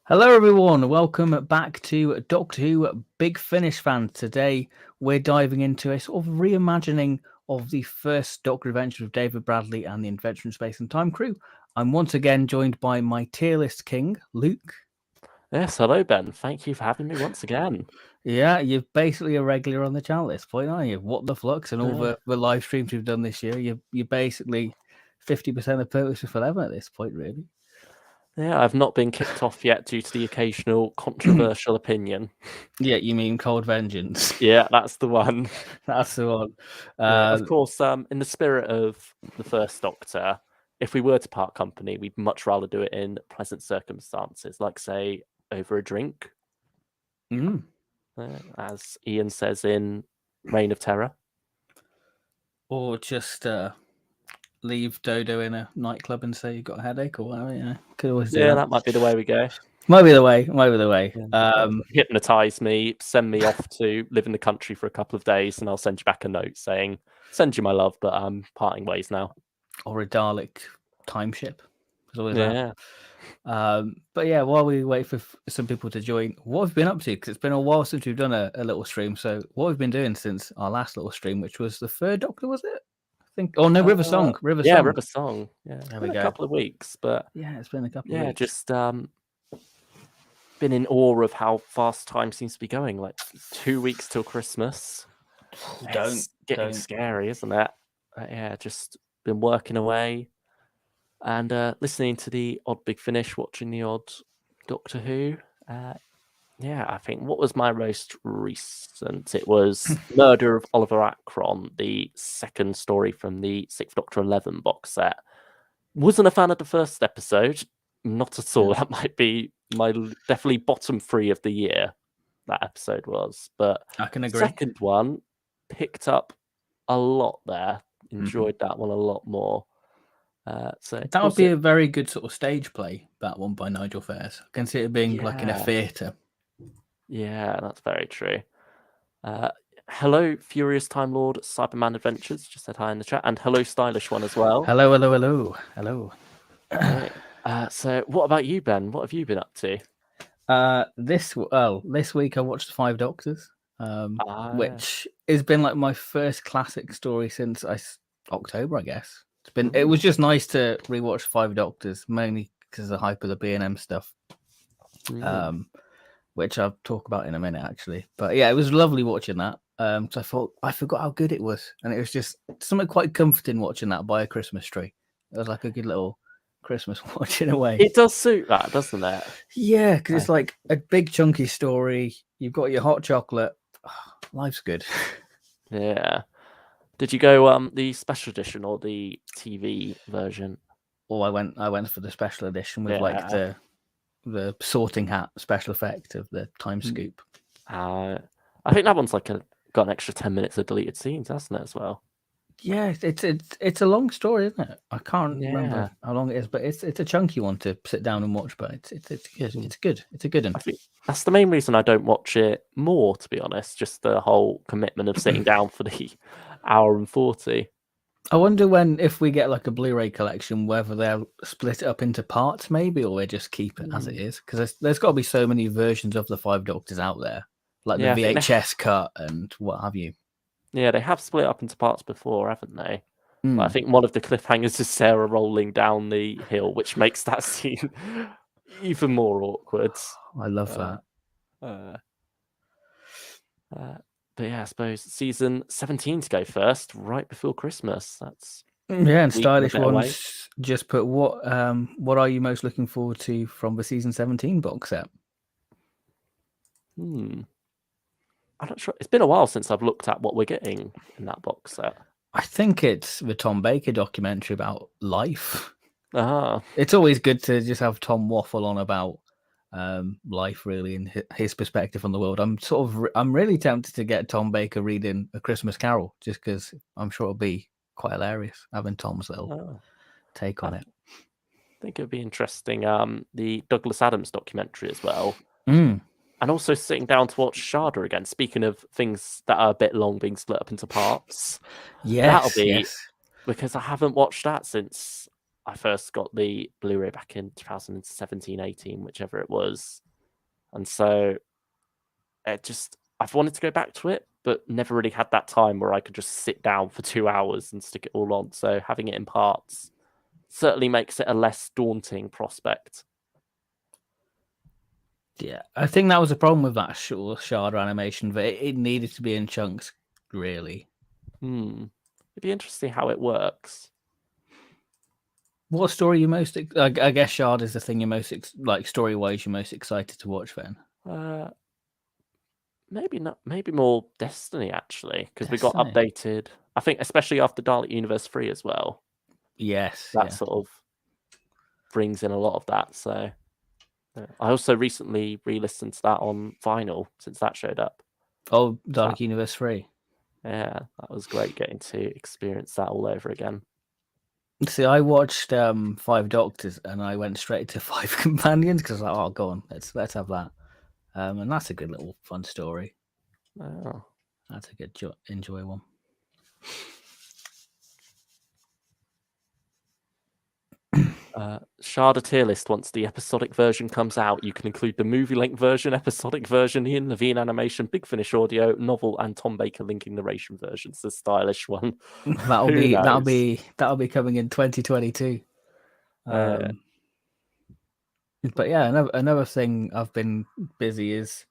Hello, everyone. Welcome back to Doctor Who Big Finish Fans. Today, we're diving into a sort of reimagining of the first Doctor Adventures of David Bradley and the Adventure in Space and Time crew. I'm once again joined by my tier list king, Luke. Yes, hello, Ben. Thank you for having me once again. Yeah, you're basically a regular on the channel at this point, aren't you? What the flux and all the live streams we've done this year, you're basically 50% of Purpose for 11 at this point, really. Yeah, I've not been kicked off yet due to the occasional controversial opinion. Yeah, you mean Cold Vengeance. Yeah, that's the one. That's the one. Of course, in the spirit of the first Doctor, if we were to part company, we'd much rather do it in pleasant circumstances, like, say, over a drink, as Ian says in Reign of Terror. Or just leave Dodo in a nightclub and say you've got a headache or whatever. Yeah, could always do that might be the way we go. Might be the way. Might be the way. Hypnotize me, send me off to live in the country for a couple of days, and I'll send you back a note saying, "Send you my love, but I'm parting ways now." Or a Dalek time ship. There's always Yeah. that. But yeah, while we wait for some people to join, what have we been up to? Because it's been a while since we've done a little stream. So what have we been doing since our last little stream, which was the third Doctor, was it? I think. Oh no, River Song. River Song. River Song. Yeah, there we go. A couple of weeks, but yeah, it's been a couple of weeks. Just been in awe of how fast time seems to be going. Like 2 weeks till Christmas. It's getting scary, isn't it? Just been working away and listening to the odd Big Finish, watching the odd Doctor Who. I think what was my most recent? It was Murder of Oliver Akron, the second story from the 6th Doctor 11 box set. Wasn't a fan of the first episode. Not at all. That might be my definitely bottom 3 of the year. That episode was. But I can agree. Second one picked up a lot there. Enjoyed that one a lot more. So that would be a very good sort of stage play, that one by Nigel Fairs. I can see it being like in a theatre. Yeah, that's very true. Hello, Furious Time Lord Cyberman Adventures. Just said hi in the chat. And hello, Stylish One as well. Hello, hello, hello, hello. So what about you, Ben? What have you been up to? This week I watched 5 Doctors, which has been like my first classic story since October, I guess. It was just nice to rewatch 5 Doctors, mainly because of the hype of the B&M stuff, which I'll talk about in a minute, actually. But yeah, it was lovely watching that. So I forgot how good it was, and it was just something quite comforting watching that by a Christmas tree. It was like a good little Christmas watch in a way. It does suit that, doesn't it? Yeah, because it's like a big chunky story. You've got your hot chocolate. Oh, life's good. Yeah. Did you go the special edition or the TV version? Oh, I went for the special edition with like the sorting hat special effect of the time scoop. I think that one's like got an extra 10 minutes of deleted scenes, hasn't it, as well? Yeah, it's a long story, isn't it? I can't remember how long it is, but it's a chunky one to sit down and watch. But it's good. It's good. It's a good one. I think that's the main reason I don't watch it more, to be honest. Just the whole commitment of sitting down for the hour and 40. I wonder if we get like a Blu-ray collection, whether they'll split it up into parts, maybe, or they just keep it as it is. Because there's got to be so many versions of the 5 Doctors out there, like the VHS cut and what have you. Yeah, they have split up into parts before, haven't they? But I think one of the cliffhangers is Sarah rolling down the hill, which makes that scene even more awkward. I love that. But yeah, I suppose season 17 to go first, right before Christmas. That's and Stylish Ones just put what are you most looking forward to from the season 17 box set? I'm not sure. It's been a while since I've looked at what we're getting in that box set. I think it's the Tom Baker documentary about life. It's always good to just have Tom waffle on about life, really, and his perspective on the world. I'm really tempted to get Tom Baker reading A Christmas Carol, just because I'm sure it'll be quite hilarious having Tom's little take on it. I think it'd be interesting. The Douglas Adams documentary as well. And also sitting down to watch Sharda again. Speaking of things that are a bit long being split up into parts. Yes. That'll be because I haven't watched that since I first got the Blu-ray back in 2017-18, whichever it was. And so I've wanted to go back to it, but never really had that time where I could just sit down for 2 hours and stick it all on. So having it in parts certainly makes it a less daunting prospect. Yeah, I think that was a problem with that Shard animation, but it needed to be in chunks, really. It'd be interesting how it works. What story are you most? I guess Shard is the thing you're most story-wise. You're most excited to watch then. Maybe not. Maybe more Destiny actually, because we got updated. I think especially after Dalek Universe 3 as well. Yes, that sort of brings in a lot of that. So I also recently re-listened to that on vinyl since that showed up. Oh, Dalek Universe 3. Yeah, that was great getting to experience that all over again. See, I watched 5 Doctors and I went straight to 5 Companions because I was like, oh, go on, let's have that. And that's a good little fun story. Oh. That's a good enjoy one. Sharda tier list. Once the episodic version comes out, you can include the movie length version, episodic version, Ian Levine animation, Big Finish audio, novel, and Tom Baker linking narration versions. The stylish one. That'll be coming in 2022. But yeah, another thing I've been busy is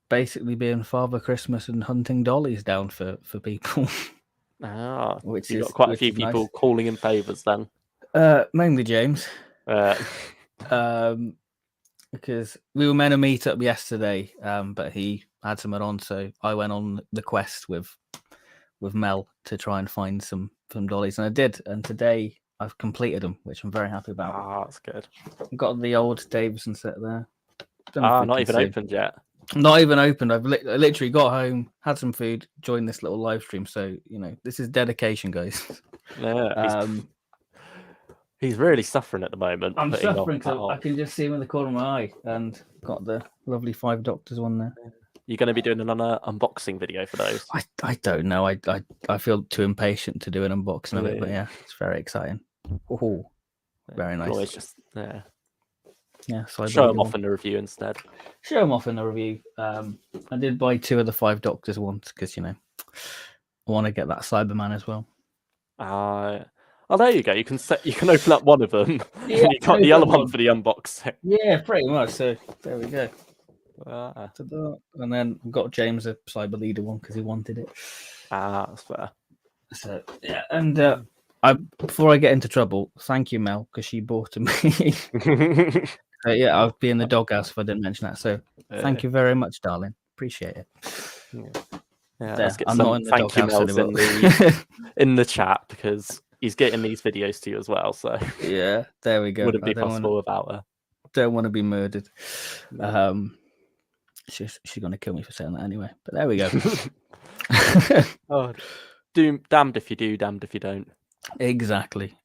basically being Father Christmas and hunting dollies down for people. Which you got quite a few people nice. Calling in favors then. Mainly James. Because we were meant to meet up yesterday, but he had something on, so I went on the quest with Mel to try and find some dollies, and I did. And today I've completed them, which I'm very happy about. That's good. I've got the old Davison set there. Not even opened yet. Not even opened. I literally got home, had some food, joined this little live stream. So this is dedication, guys. Yeah. He's really suffering at the moment. I'm suffering because I can just see him in the corner of my eye, and got the lovely 5 Doctors one there. You're going to be doing another unboxing video for those? I don't know. I feel too impatient to do an unboxing of it, but yeah, it's very exciting. Oh, very nice. Always just so show them off in the review instead. Show them off in the review. I did buy 2 of the 5 Doctors once because I want to get that Cyberman as well. Oh, there you go. You can open up one of them. Yeah, and you got the other one for the unboxing. Yeah, pretty much. So there we go. And then got James a Cyber Leader one because he wanted it. That's fair. So yeah, and before I get into trouble, thank you, Mel, because she bought me. Yeah, I'll be in the doghouse if I didn't mention that. So thank you very much, darling. Appreciate it. Yeah, let's get some thank you Mels in the chat because he's getting these videos to you as well. So yeah, there we go. Wouldn't be possible without her. Don't want to be murdered. She's gonna kill me for saying that anyway. But there we go. Damned if you do, damned if you don't. Exactly.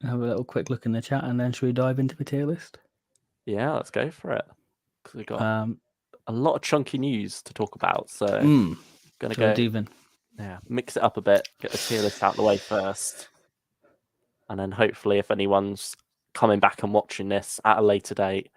Have a little quick look in the chat, and then should we dive into the tier list? Yeah, let's go for it. Because we've got a lot of chunky news to talk about. So gonna go even. Yeah, mix it up a bit. Get the tier list out of the way first, and then hopefully, if anyone's coming back and watching this at a later date,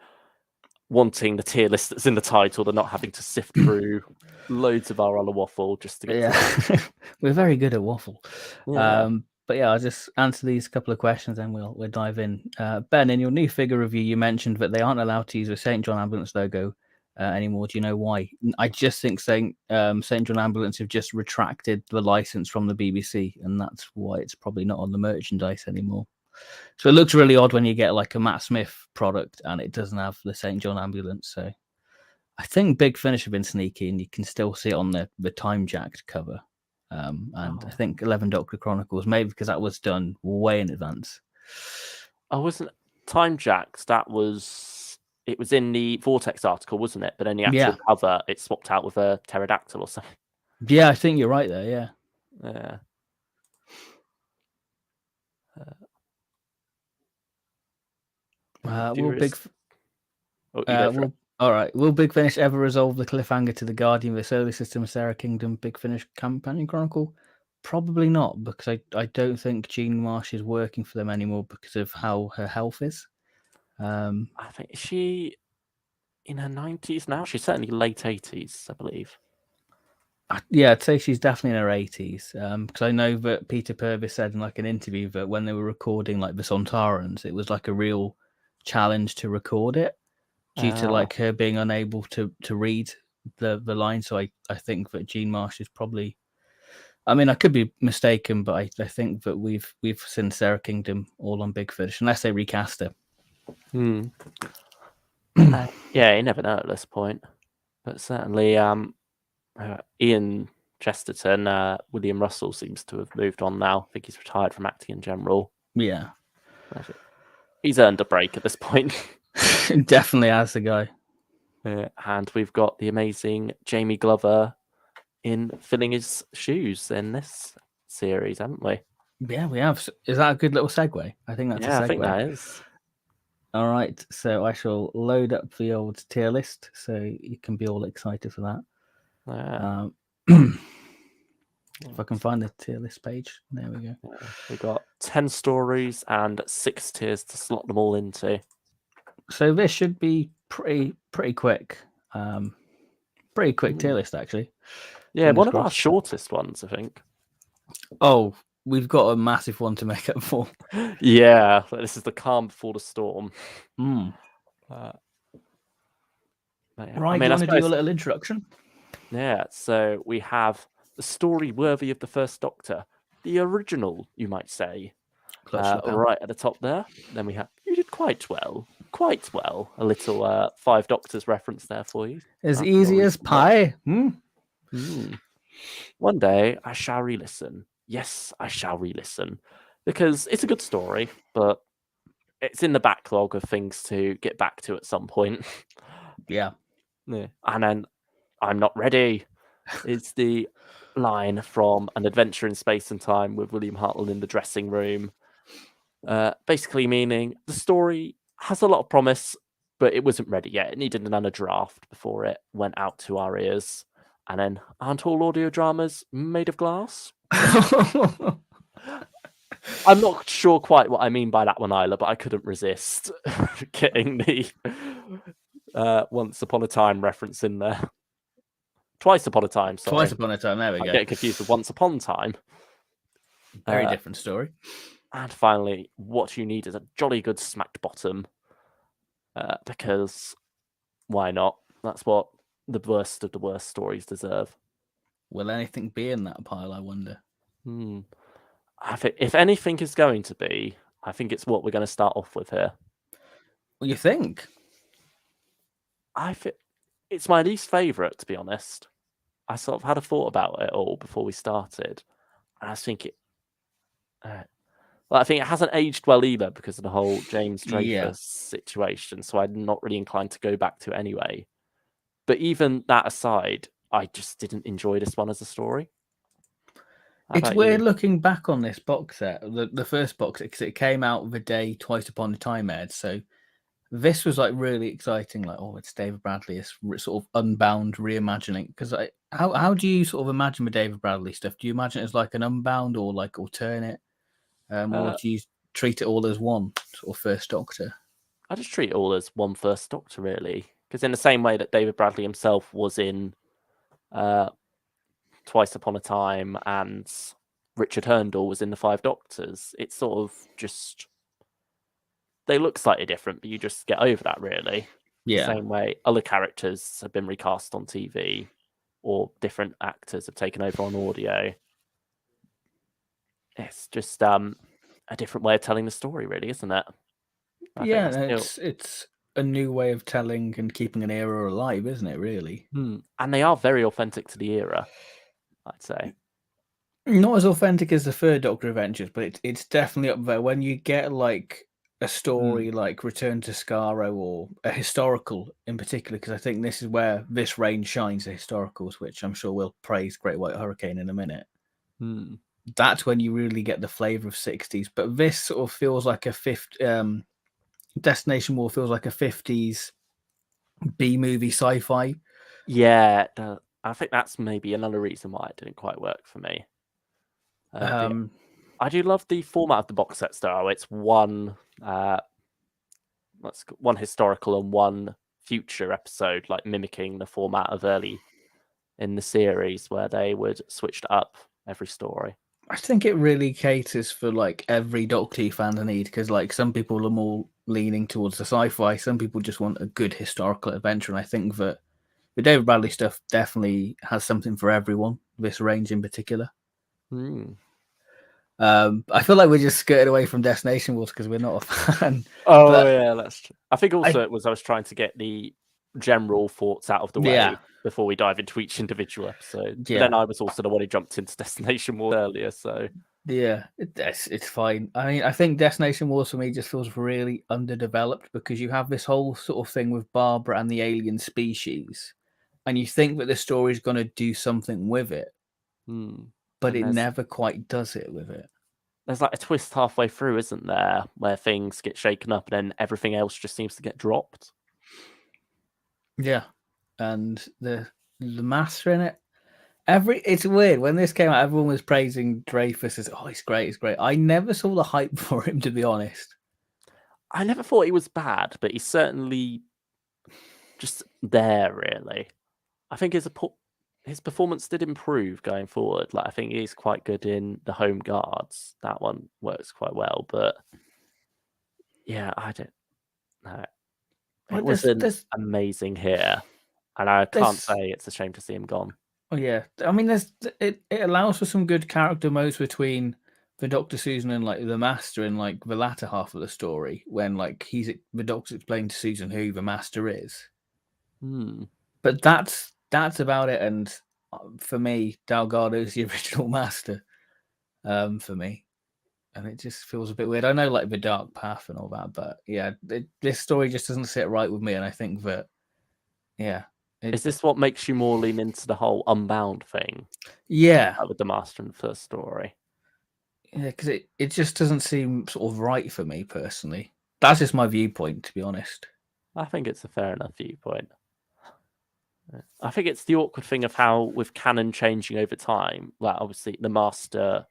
wanting the tier list that's in the title, they're not having to sift through loads of our other waffle just to get to that. We're very good at waffle. Yeah. But yeah, I'll just answer these couple of questions and we'll dive in. Ben, in your new figure review, you mentioned that they aren't allowed to use the St. John Ambulance logo anymore. Do you know why? I just think St. John Ambulance have just retracted the license from the BBC, and that's why it's probably not on the merchandise anymore. So it looks really odd when you get like a Matt Smith product and it doesn't have the St. John Ambulance. So I think Big Finish have been sneaky, and you can still see it on the time jacked cover. I think 11 Doctor Chronicles, maybe because that was done way in advance. Wasn't time jacked. It was in the Vortex article, wasn't it? But then the actual cover, it swapped out with a pterodactyl or something. Yeah, I think you're right there. Yeah. All right. Will Big Finish ever resolve the cliffhanger to the Guardian of the Solar System, Sarah Kingdom, Big Finish Companion Chronicle? Probably not, because I don't think Jean Marsh is working for them anymore because of how her health is. I think, is she in her 90s now? She's certainly late 80s, I believe. Yeah, I'd say she's definitely in her 80s. Because I know that Peter Purvis said in like an interview that when they were recording like the Sontarans, it was like a real challenge to record it due to like her being unable to read the line. So I think that Jean Marsh is probably. I mean, I could be mistaken, but I think that we've seen Sarah Kingdom all on Big Finish, unless they recast her. Yeah, you never know at this point. But certainly, Ian Chesterton, William Russell seems to have moved on now. I think he's retired from acting in general. Yeah. He's earned a break at this point. Definitely has the guy. And we've got the amazing Jamie Glover in filling his shoes in this series, haven't we? Yeah, we have. Is that a good little segue? I think that's a segue. I think that is. All right, so I shall load up the old tier list so you can be all excited for that. If I can find the tier list page, there we go. We've got 10 stories and 6 tiers to slot them all into. So this should be pretty quick. Pretty quick tier list, actually. Yeah, Fingers one of our shortest ones, I think. Oh, we've got a massive one to make up for. Yeah, this is the calm before the storm. Right, I mean, do you want to do a little introduction? Yeah, so we have the story worthy of the First Doctor, the original, you might say, right at the top there. Then we have You Did Quite Well, a little 5 Doctors reference there for you. As easy as pie. One day I shall re-listen. Yes, I shall re-listen, because it's a good story, but it's in the backlog of things to get back to at some point. Yeah. And then I'm not ready. It's the line from An Adventure in Space and Time with William Hartnell in the dressing room. Basically meaning the story has a lot of promise, but it wasn't ready yet. It needed another draft before it went out to our ears. And then, aren't all audio dramas made of glass? I'm not sure quite what I mean by that one, Isla, but I couldn't resist getting the Once Upon a Time reference in there. Twice Upon a Time, sorry. Twice Upon a Time, there we go. I get confused with Once Upon Time. Very different story. And finally, what you need is a jolly good smacked bottom. Because why not? That's what the worst of the worst stories deserve. Will anything be in that pile, I wonder? I think if anything is going to be, I think it's what we're going to start off with here. Well, you think? I think it's my least favourite, to be honest. I sort of had a thought about it all before we started, and I think it. I think it hasn't aged well either because of the whole James Dreyfus situation. So I'm not really inclined to go back to it anyway. But even that aside, I just didn't enjoy this one as a story. It's weird looking back on this box set, the first box set, because it came out the day Twice Upon a Time aired. So this was like really exciting. Like, oh, it's David Bradley, it's sort of Unbound reimagining. Because how do you sort of imagine the David Bradley stuff? Do you imagine it as like an Unbound or like alternate? Or do you treat it all as one sort of First Doctor? I just treat it all as one First Doctor, really. Because in the same way that David Bradley himself was in Twice Upon a Time and Richard Herndl was in the 5 Doctors, it's sort of just... They look slightly different, but you just get over that, really. Yeah. The same way other characters have been recast on TV or different actors have taken over on audio. It's just a different way of telling the story, really, isn't it? It's a new way of telling and keeping an era alive, isn't it, really? And they are very authentic to the era, I'd say. Not as authentic as the Third Doctor Adventures, but it's definitely up there. When you get like a story like Return to Skaro or a historical in particular, because I think this is where this range shines, the historicals, which I'm sure we'll praise Great White Hurricane in a minute. That's when you really get the flavour of 60s. But this sort of feels like a Destination War feels like a 50s B-movie sci-fi. Yeah, I think that's maybe another reason why it didn't quite work for me. I do love the format of the box sets, though. It's one historical and one future episode, like mimicking the format of early in the series, where they would switch it up every story. I think it really caters for like every Doctor Who fan to need, because like some people are more leaning towards the sci-fi, some people just want a good historical adventure, and I think that the David Bradley stuff definitely has something for everyone. This range in particular. I feel like we're just skirted away from Destination Wars because we're not a fan. Yeah, that's true. I think also I was trying to get the general thoughts out of the way before we dive into each individual episode. Yeah. But then I was also the one who jumped into Destination Wars earlier, so yeah, it's fine. I mean, I think Destination Wars for me just feels really underdeveloped because you have this whole sort of thing with Barbara and the alien species, and you think that the story's going to do something with it, but it never quite does it with it. There's like a twist halfway through, isn't there, where things get shaken up and then everything else just seems to get dropped. Yeah, and the master in it. It's weird. When this came out, everyone was praising Dreyfus as, oh, he's great. I never saw the hype for him, to be honest. I never thought he was bad, but he's certainly just there, really. I think his performance did improve going forward. Like, I think he's quite good in the Home Guards. That one works quite well, but yeah, I don't know. It wasn't amazing here, and I can't say it's a shame to see him gone. Oh yeah, I mean, it allows for some good character modes between the Dr. Susan and like the Master in like the latter half of the story, when like the Doctor's explaining to Susan who the Master is. But that's about it. And for me, Delgado is the original Master. For me, and it just feels a bit weird. I know like the Dark Path and all that, but yeah, this story just doesn't sit right with me. And I think that, yeah. Is this what makes you more lean into the whole Unbound thing? Yeah. With the Master in the first story. Yeah, because it just doesn't seem sort of right for me personally. That's just my viewpoint, to be honest. I think it's a fair enough viewpoint. I think it's the awkward thing of how, with canon changing over time, like obviously the Master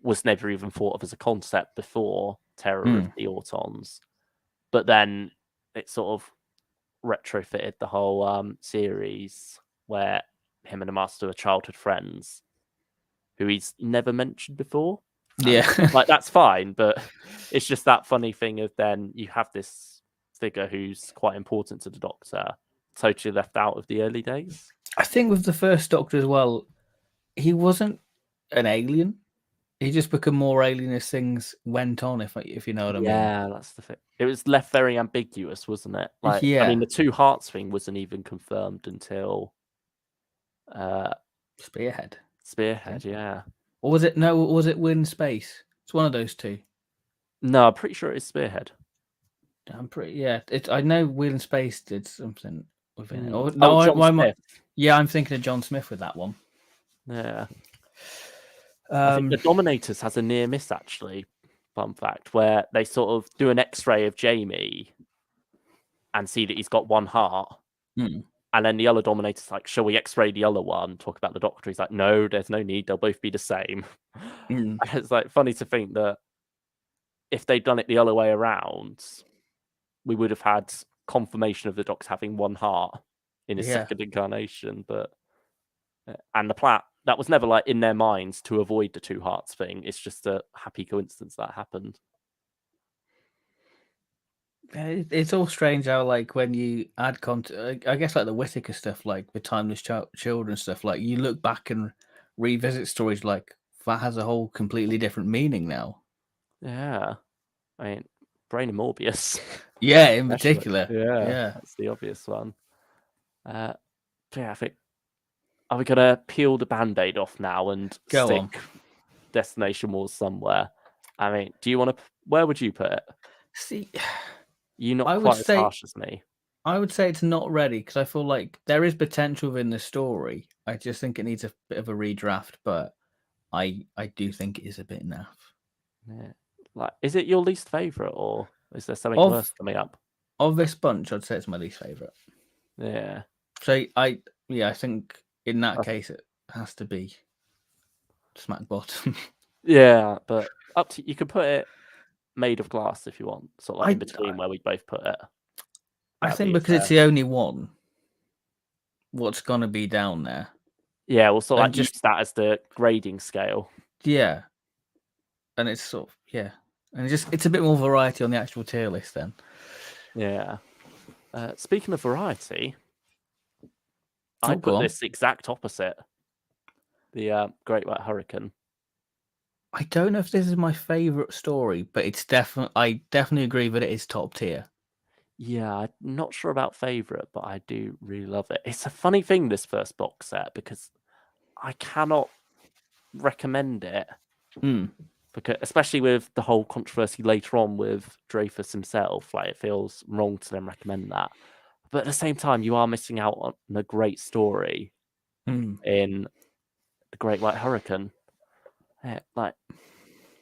was never even thought of as a concept before Terror of the Autons, but then it sort of retrofitted the whole series where him and the Master are childhood friends who he's never mentioned before. Yeah. Like, that's fine, but it's just that funny thing of then you have this figure who's quite important to the Doctor totally left out of the early days. I think with the first Doctor as well, he wasn't an alien. He just became more alien as things went on, if you know what I mean. Yeah, that's the thing. It was left very ambiguous, wasn't it? Like, I mean, the Two Hearts thing wasn't even confirmed until Spearhead, yeah. Or was it was it Wind Space? It's one of those two. No, I'm pretty sure it's Spearhead. I'm pretty I know Wind Space did something within it. John Smith. Yeah, I'm thinking of John Smith with that one. Yeah. I think the Dominators has a near miss, actually. Fun fact, where they sort of do an X-ray of Jamie and see that he's got one heart. And then the other Dominator's like, shall we X-ray the other one? Talk about the Doctor. He's like, no, there's no need. They'll both be the same. It's like funny to think that if they'd done it the other way around, we would have had confirmation of the Doctor having one heart in his second incarnation. But and the plot that was never like in their minds to avoid the Two Hearts thing. It's just a happy coincidence that happened. It's all strange how, like, when you add content, I guess, like the Whittaker stuff, like the Timeless Children stuff, like you look back and revisit stories, like that has a whole completely different meaning now. Yeah, I mean, Brain and Morbius. Yeah, in particular. Yeah, that's the obvious one. Yeah, I think. Are we gonna peel the Band-Aid off now and stick Destination Wars somewhere? I mean, do you want to? Where would you put it? See. You're not quite as harsh as me. I would say it's not ready because I feel like there is potential within the story. I just think it needs a bit of a redraft, but I do think it is a bit naff. Yeah. Like, is it your least favorite, or is there something worse coming up? Of this bunch, I'd say it's my least favorite. Yeah. So I think in that case it has to be smack bottom. Yeah, but up to you. Can put it made of glass if you want, sort of like in between where we both put it. I think because it's the only one, what's gonna be down there? Yeah, we'll sort of like use that as the grading scale. Yeah. And it's sort of, and it's a bit more variety on the actual tier list then. Yeah. Speaking of variety, I put this exact opposite. The Great White Hurricane. I don't know if this is my favorite story, but I definitely agree that it is top tier. Yeah, I'm not sure about favorite, but I do really love it. It's a funny thing, this first box set, because I cannot recommend it. Because especially with the whole controversy later on with Dreyfus himself, like it feels wrong to then recommend that. But at the same time, you are missing out on a great story in the Great White Hurricane. Yeah, like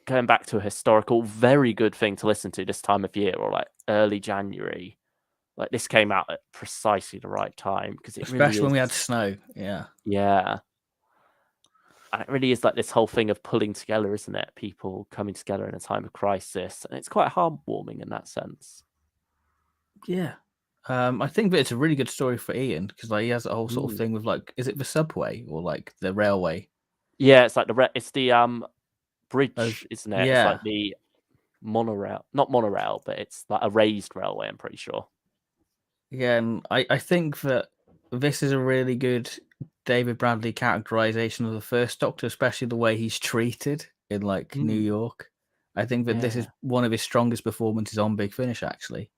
going back to a historical, very good thing to listen to this time of year, or like early January. Like this came out at precisely the right time because it especially really when we had snow. Yeah. And it really is like this whole thing of pulling together, isn't it? People coming together in a time of crisis. And it's quite heartwarming in that sense. Yeah. I think that it's a really good story for Ian because like he has a whole sort of thing with like, is it the subway or like the railway? Yeah, it's like the bridge, isn't it? It's like the monorail, not monorail, but it's like a raised railway, I'm pretty sure. Yeah, and I think that this is a really good David Bradley characterization of the first Doctor, especially the way he's treated in like New York. I think that this is one of his strongest performances on Big Finish, actually.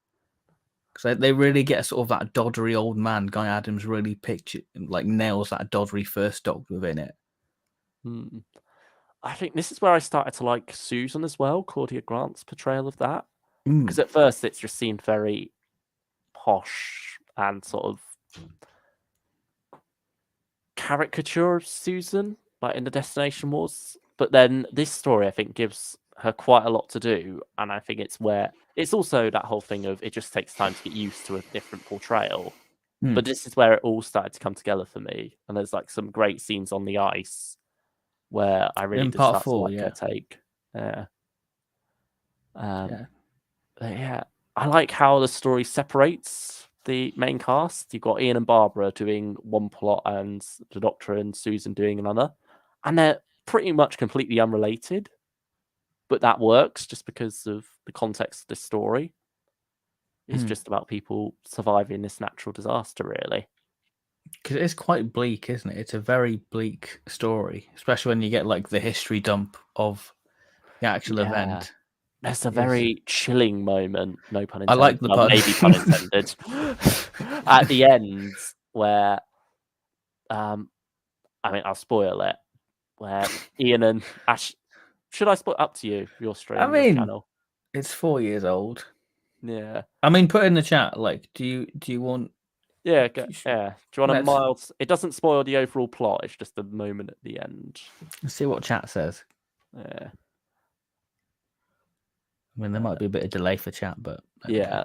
Because they really get sort of that doddery old man. Guy Adams really nails that doddery first Doctor within it. I think this is where I started to like Susan as well, Claudia Grant's portrayal of that. Because at first it's just seemed very posh and sort of caricature of Susan, like in the Destination Wars. But then this story, I think, gives her quite a lot to do. And I think it's where it's also that whole thing of it just takes time to get used to a different portrayal. But this is where it all started to come together for me. And there's like some great scenes on the ice where I really did start to like her take. Yeah. Yeah. I like how the story separates the main cast. You've got Ian and Barbara doing one plot and the Doctor and Susan doing another. And they're pretty much completely unrelated. But that works just because of the context of the story. It's just about people surviving this natural disaster, really. Because it is quite bleak, isn't it? It's a very bleak story, especially when you get like the history dump of the actual event. There's a very chilling moment, no pun intended. I like the pun. Maybe pun intended. At the end, where I mean, I'll spoil it. Where Ian and Ash, should I spoil? Up to you. Your stream, your channel. It's 4 years old. Yeah. I mean, put in the chat. Like, do you want? Yeah. Do you want a mild? It doesn't spoil the overall plot. It's just the moment at the end. Let's see what chat says. Yeah. I mean, there might be a bit of delay for chat, but yeah.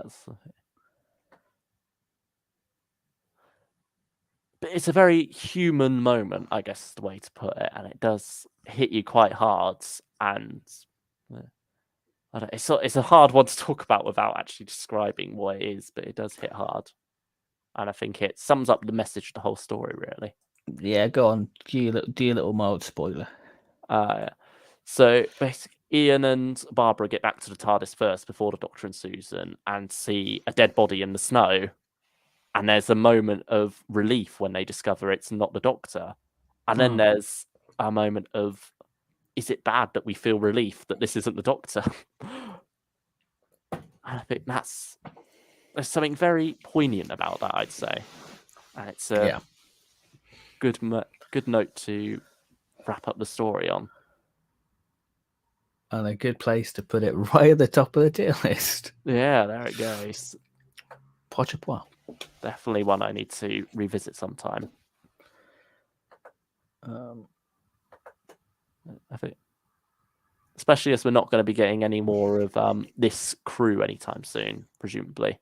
But it's a very human moment, I guess is the way to put it, and it does hit you quite hard. And it's a hard one to talk about without actually describing what it is, but it does hit hard. And I think it sums up the message of the whole story, really. Yeah, go on. Do your little mild spoiler. So basically, Ian and Barbara get back to the TARDIS first before the Doctor and Susan and see a dead body in the snow. And there's a moment of relief when they discover it's not the Doctor. And then there's a moment of, is it bad that we feel relief that this isn't the Doctor? And I think there's something very poignant about that, I'd say. And it's a good note to wrap up the story on. And a good place to put it right at the top of the tier list. Yeah, there it goes. Pochapua. Definitely one I need to revisit sometime. I think, especially as we're not going to be getting any more of this crew anytime soon, presumably.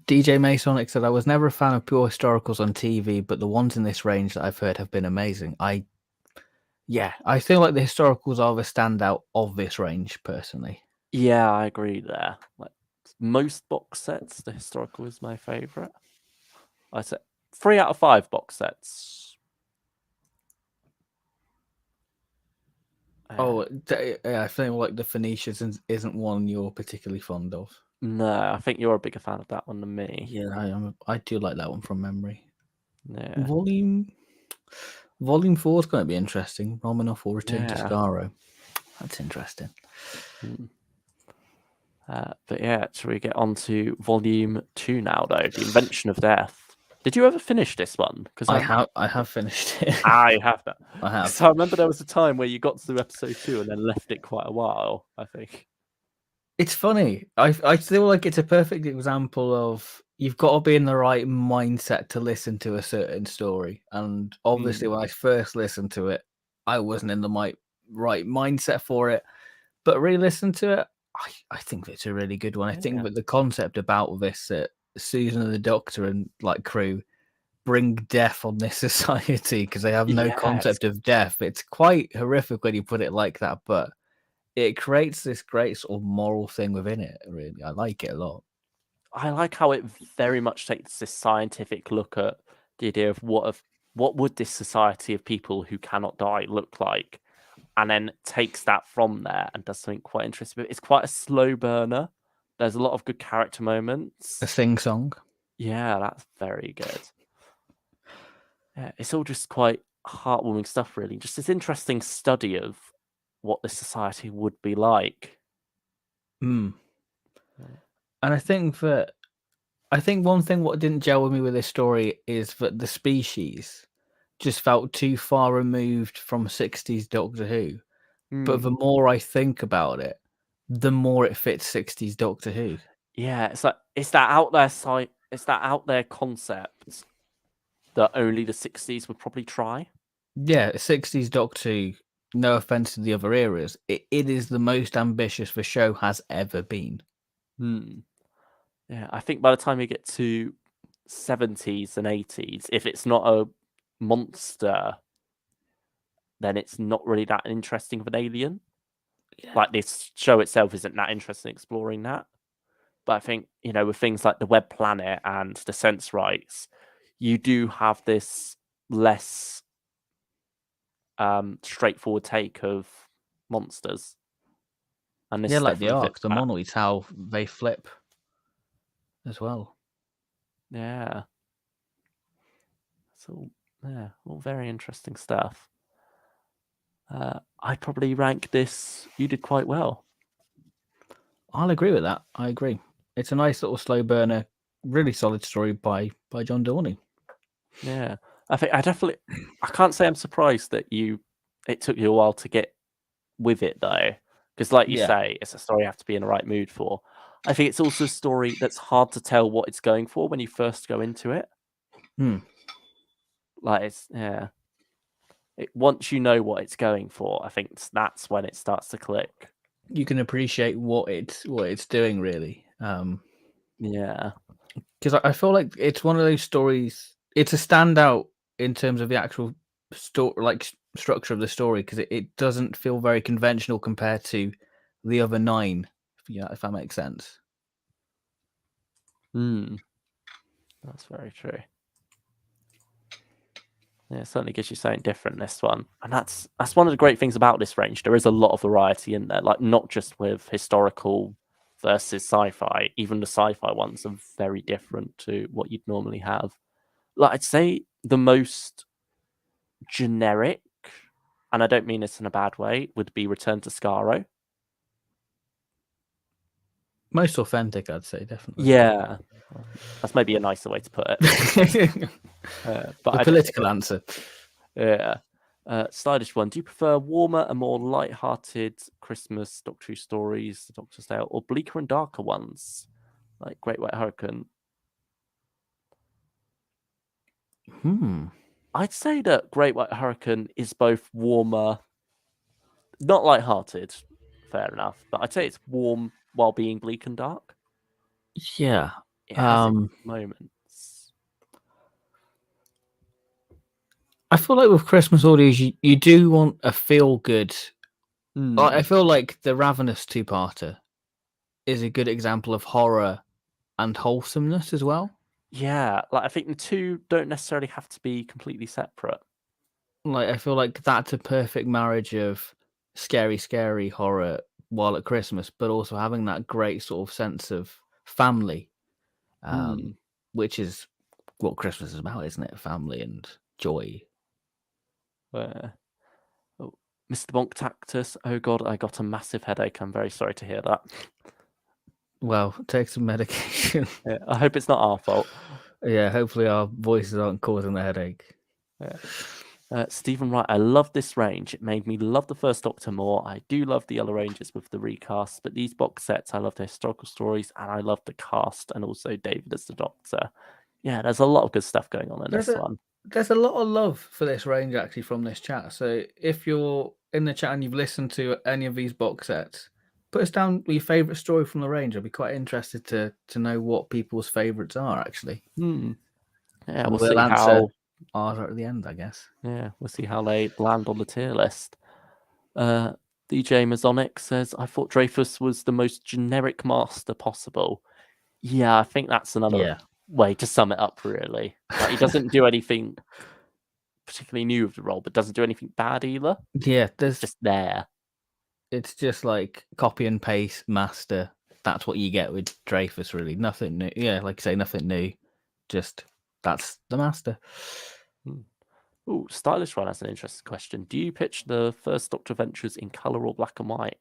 DJ Masonic said, I was never a fan of pure historicals on TV, but the ones in this range that I've heard have been amazing. I feel like the historicals are the standout of this range, personally. Yeah, I agree there. Like most box sets, the historical is my favourite. I said 3 out of 5 box sets. I think like the Phoenicians isn't one you're particularly fond of. No, I think you're a bigger fan of that one than me. Yeah, I do like that one from memory. Yeah. Volume 4 is going to be interesting. Romanov will return to Skaro. That's interesting. But yeah, shall we get on to Volume 2 now, though? The Invention of Death. Did you ever finish this one? Because I have finished it. I have that. I have. So I remember there was a time where you got to episode 2 and then left it quite a while, I think. It's funny. I feel like it's a perfect example of you've got to be in the right mindset to listen to a certain story. And obviously, when I first listened to it, I wasn't in the right mindset for it. But re-listen to it, I think it's a really good one. I think that the concept about this, Susan and the Doctor and like crew bring death on this society because they have no concept of death. It's quite horrific when you put it like that, but it creates this great sort of moral thing within it. Really, I like it a lot. I like how it very much takes this scientific look at the idea of what would this society of people who cannot die look like, and then takes that from there and does something quite interesting. It's quite a slow burner. There's a lot of good character moments. A sing song. Yeah, that's very good. Yeah, it's all just quite heartwarming stuff, really. Just this interesting study of what this society would be like. And I think one thing what didn't gel with me with this story is that the species just felt too far removed from 60s Doctor Who. But the more I think about it, the more it fits 60s Doctor Who. Yeah, it's like it's that out there concept that only the 60s would probably try. Yeah, 60s Doctor Who, no offense to the other eras, it is the most ambitious the show has ever been. Yeah, I think by the time you get to 70s and 80s, if it's not a monster, then it's not really that interesting of an alien. Yeah. Like this show itself isn't that interested in exploring that. But I think, with things like the Web Planet and the Sense Rights, you do have this less straightforward take of monsters. And this like the Ark, the monoliths, how they flip as well. Yeah. So, all very interesting stuff. I'd probably rank this. You did quite well. I'll agree with that. I agree. It's a nice little slow burner, really solid story by John Dorney. Yeah, I can't say I'm surprised that it took you a while to get with it though, because like you say, it's a story you have to be in the right mood for. I think it's also a story that's hard to tell what it's going for when you first go into it. Like once you know what it's going for, I think that's when it starts to click. You can appreciate what it's doing, really. Yeah, because I feel like it's one of those stories. It's a standout in terms of the actual story, like structure of the story, because it doesn't feel very conventional compared to the other 9. If that makes sense. That's very true. Yeah, it certainly gives you something different, this one. And that's one of the great things about this range. There is a lot of variety in there, like not just with historical versus sci-fi. Even the sci-fi ones are very different to what you'd normally have. Like, I'd say the most generic, and I don't mean this in a bad way, would be Return to Skaro. Most authentic, I'd say, definitely. Yeah. That's maybe a nicer way to put it. But the political answer. Yeah. Stylish one. Do you prefer warmer and more light-hearted Christmas Doctor Who stories, The Doctor's Tale, or bleaker and darker ones, like Great White Hurricane? I'd say that Great White Hurricane is both warmer, not light-hearted, fair enough, but I'd say it's warm while being bleak and dark. Yeah, it has its moments. I feel like with Christmas audios, you do want a feel good. I feel like the Ravenous two-parter is a good example of horror and wholesomeness as well. Yeah, like I think the two don't necessarily have to be completely separate. Like I feel like that's a perfect marriage of scary horror while at Christmas, but also having that great sort of sense of family, which is what Christmas is about, isn't it? Family and joy. Mr. Bonk Tactus, oh god, I got a massive headache. I'm very sorry to hear that. Well, take some medication. Yeah, I hope it's not our fault. Yeah, hopefully our voices aren't causing the headache. Yeah. Stephen Wright, I love this range. It made me love the first Doctor more. I do love the Yellow Ranges with the recasts, but these box sets, I love the historical stories and I love the cast and also David as the Doctor. Yeah, there's a lot of good stuff going on in this one. There's a lot of love for this range actually from this chat. So if you're in the chat and you've listened to any of these box sets, put us down your favourite story from the range. I'd be quite interested to know what people's favourites are actually. Yeah, we'll see how ours are at the end, I guess. Yeah, we'll see how they land on the tier list. DJ Masonic says, I thought Dreyfus was the most generic master possible. Yeah, I think that's another way to sum it up, really. Like, he doesn't do anything particularly new with the role, but doesn't do anything bad either. Yeah, it's just there. It's just like copy and paste master. That's what you get with Dreyfus, really. Nothing new. Yeah, like you say, nothing new. Just that's the master. Oh, Stylish One has an interesting question. Do you pitch the first Doctor Ventures in colour or black and white?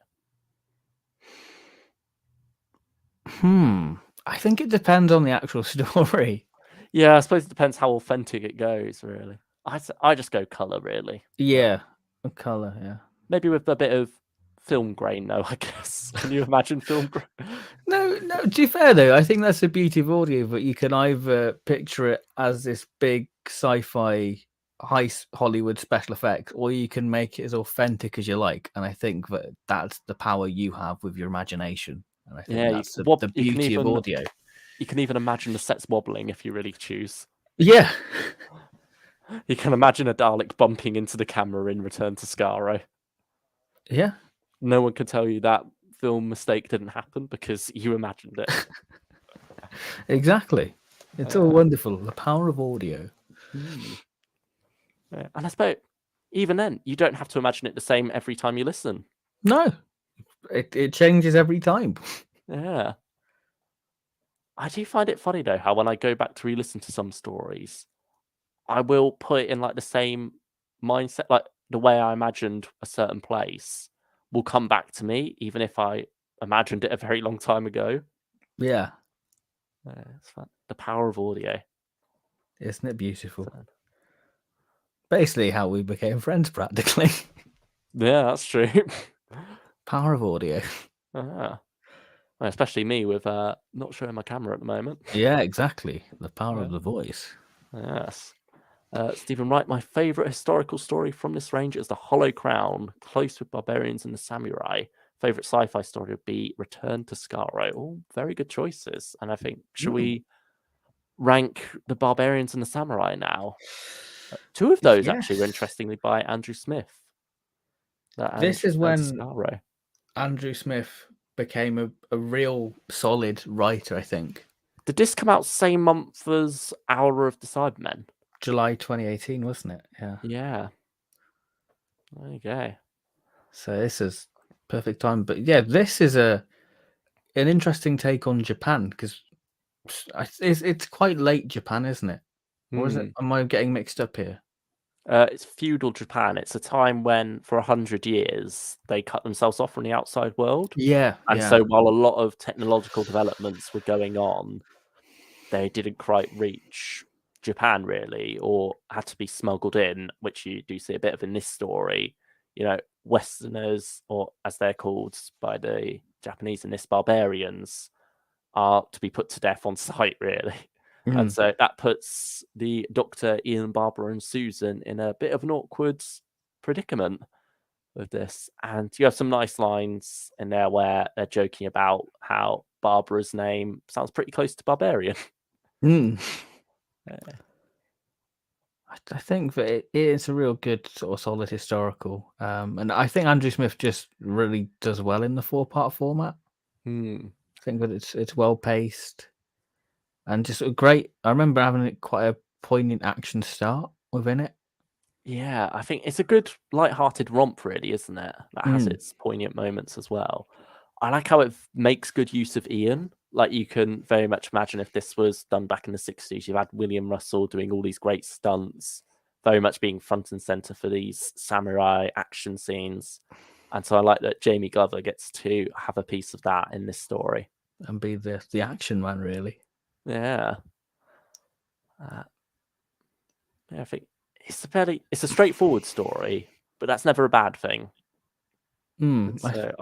I think it depends on the actual story. Yeah, I suppose it depends how authentic it goes, really. I just go colour, really. Yeah, colour, yeah. Maybe with a bit of film grain, though, I guess. Can you imagine film grain? No, to be fair, though, I think that's the beauty of audio, but you can either picture it as this big sci-fi high Hollywood special effects, or you can make it as authentic as you like. And I think that that's the power you have with your imagination. And I think that's the beauty of audio. You can even imagine the sets wobbling if you really choose. Yeah. You can imagine a Dalek bumping into the camera in Return to Skaro. Yeah. No one can tell you that film mistake didn't happen because you imagined it. Exactly. It's all wonderful. The power of audio. Yeah. And I suppose even then, you don't have to imagine it the same every time you listen. No. It changes every time. Yeah. I do find it funny, though, how when I go back to re-listen to some stories, I will put it in like the same mindset, like the way I imagined a certain place will come back to me, even if I imagined it a very long time ago. Yeah. It's fun. The power of audio. Isn't it beautiful? Basically how we became friends, practically. Yeah, that's true. Power of audio. Especially me with not showing my camera at the moment. Yeah, exactly. The power of the voice. Yes. Stephen Wright, my favourite historical story from this range is The Hollow Crown, close with Barbarians and the Samurai. Favourite sci-fi story would be Return to Skaro. All very good choices. And I think, should we rank the Barbarians and the Samurai now? Two of those actually were interestingly by Andrew Smith. This is when Andrew Smith became a real solid writer, I think. Did this come out same month as Hour of the Cybermen? July 2018, wasn't it? Yeah. Yeah. There you go. So this is perfect time. But yeah, this is an interesting take on Japan because it's quite late Japan, isn't it? Or is it? Am I getting mixed up here? It's feudal Japan. It's a time when, for 100 years, they cut themselves off from the outside world. Yeah. And so while a lot of technological developments were going on, they didn't quite reach Japan, really, or had to be smuggled in, which you do see a bit of in this story. You know, Westerners, or as they're called by the Japanese in this, barbarians, are to be put to death on sight, really. And so that puts the Doctor, Ian, Barbara, and Susan in a bit of an awkward predicament. with this. And you have some nice lines in there where they're joking about how Barbara's name sounds pretty close to Barbarian. Yeah. I think that it is a real good sort of solid historical, and I think Andrew Smith just really does well in the 4-part format. I think that it's well paced and just a great. I remember having quite a poignant action start within it. Yeah, I think it's a good light-hearted romp, really, isn't it? That has its poignant moments as well. I like how it makes good use of Ian. Like, you can very much imagine if this was done back in the 60s, you've had William Russell doing all these great stunts, very much being front and center for these samurai action scenes. And so I like that Jamie Glover gets to have a piece of that in this story. And be the action man, really. Yeah. Yeah, I think it's a straightforward story, but that's never a bad thing. So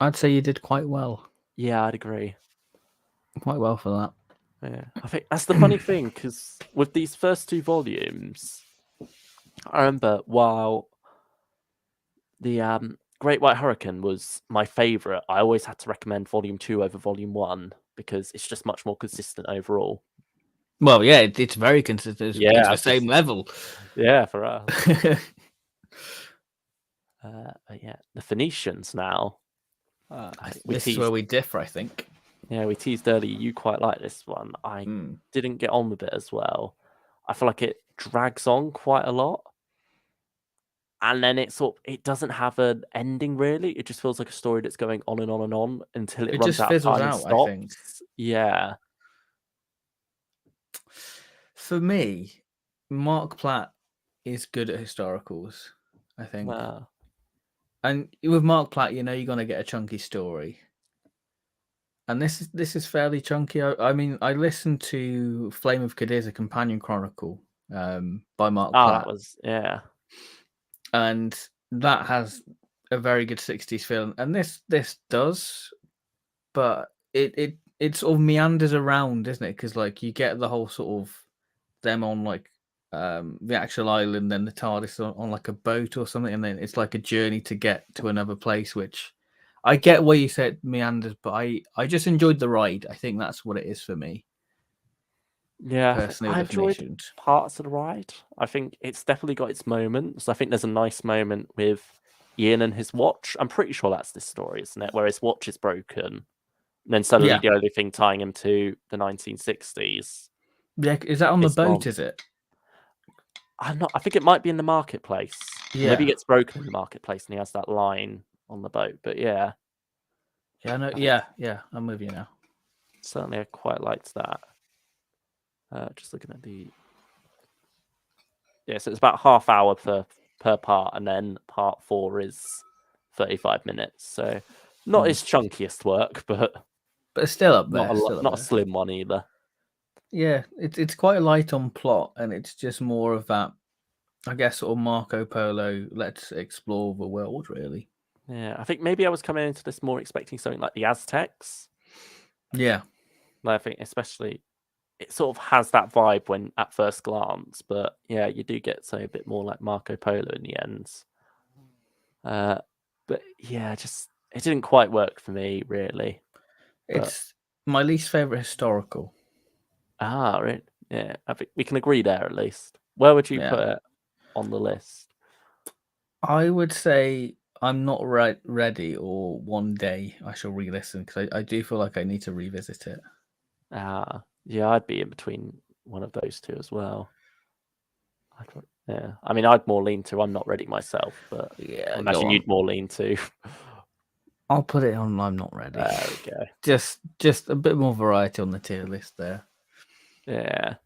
I'd say you did quite well. Yeah, I'd agree. Quite well for that. Yeah, I think that's the funny thing, because with these first 2 volumes, I remember while the Great White Hurricane was my favourite, I always had to recommend Volume 2 over Volume 1 because it's just much more consistent overall. Well, yeah, it's very consistent. It's the same level. Yeah, for us. But yeah, the Phoenicians now. This is where we differ, I think. Yeah, we teased earlier. You quite like this one. I didn't get on with it as well. I feel like it drags on quite a lot, and then it doesn't have an ending really. It just feels like a story that's going on and on and on until it runs out of time and stops. I think. Yeah. For me, Mark Platt is good at historicals, I think. Wow. And with Mark Platt, you're going to get a chunky story. And this is fairly chunky. I mean, I listened to Flame of Cadiz, a companion chronicle, by Mark Platt. That was, yeah. And that has a very good 60s film. And this does, but it sort of meanders around, isn't it? Because like you get the whole sort of them on like the actual island, then the TARDIS on like a boat or something, and then it's like a journey to get to another place, which I get where you said meanders, but I just enjoyed the ride. I think that's what it is for me. Yeah, personally, I enjoyed parts of the ride. I think it's definitely got its moments. I think there's a nice moment with Ian and his watch. I'm pretty sure that's this story, isn't it? Where his watch is broken, and then suddenly the only thing tying him to the 1960s. Yeah, is that on the boat? Is it? I'm not. I think it might be in the marketplace. Yeah. Maybe it gets broken in the marketplace, and he has that line on the boat. But yeah. Yeah, I know. Yeah, I'm with you now. Certainly, I quite liked that. Just looking at the. Yeah, so it's about half hour per part, and then part 4 is 35 minutes. So not his chunkiest work, but it's still up there. Not a slim one either. Yeah, it's quite light on plot, and it's just more of that, I guess, sort of Marco Polo, let's explore the world, really. Yeah, I think maybe I was coming into this more expecting something like the Aztecs. Yeah. I think especially it sort of has that vibe when at first glance, but yeah, you do get a bit more like Marco Polo in the end. But yeah, just it didn't quite work for me, really. It's my least favorite historical. Right. Yeah, I think we can agree there at least. Where would you put it on the list? I would say I'm not ready, or one day I shall re-listen, because I do feel like I need to revisit it. Yeah, I'd be in between one of those two as well. Yeah, I mean, I'd more lean to I'm not ready myself, but yeah, I imagine you'd more lean to. I'll put it on I'm not ready. There we go. Just a bit more variety on the tier list there. Yeah.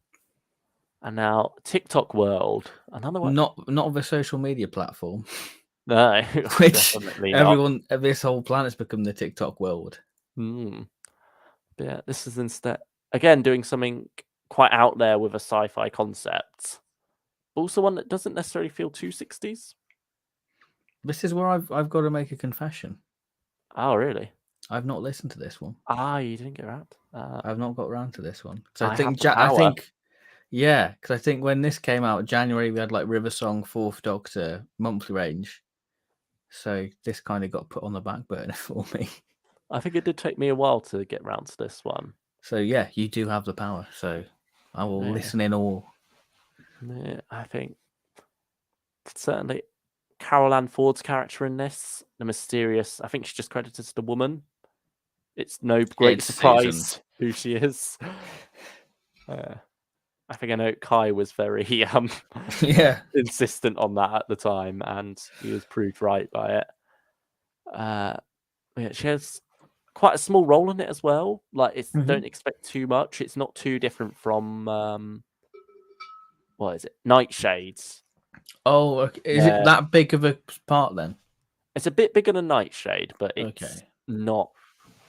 And now TikTok World, another one. Not the social media platform. No, which everyone, this whole planet's become the TikTok world. But yeah, this is instead again doing something quite out there with a sci-fi concept. Also, one that doesn't necessarily feel too 60s. This is where I've got to make a confession. Oh, really? I've not listened to this one. You didn't get around. I've not got around to this one. So I think, yeah, because I think when this came out, January, we had like River Song, Fourth Doctor, monthly range. So this kind of got put on the back burner for me. I think it did take me a while to get round to this one. So yeah, you do have the power. So I will listen in awe. Yeah, I think certainly Carol Ann Ford's character in this, the mysterious, I think she's just credited as the woman. It's no great surprise who she is. I think I know Kai was very insistent on that at the time, and he was proved right by it. Yeah, she has quite a small role in it as well. Like, don't expect too much. It's not too different from what is it? Nightshades. Oh, okay. Is it that big of a part then? It's a bit bigger than Nightshade, but it's not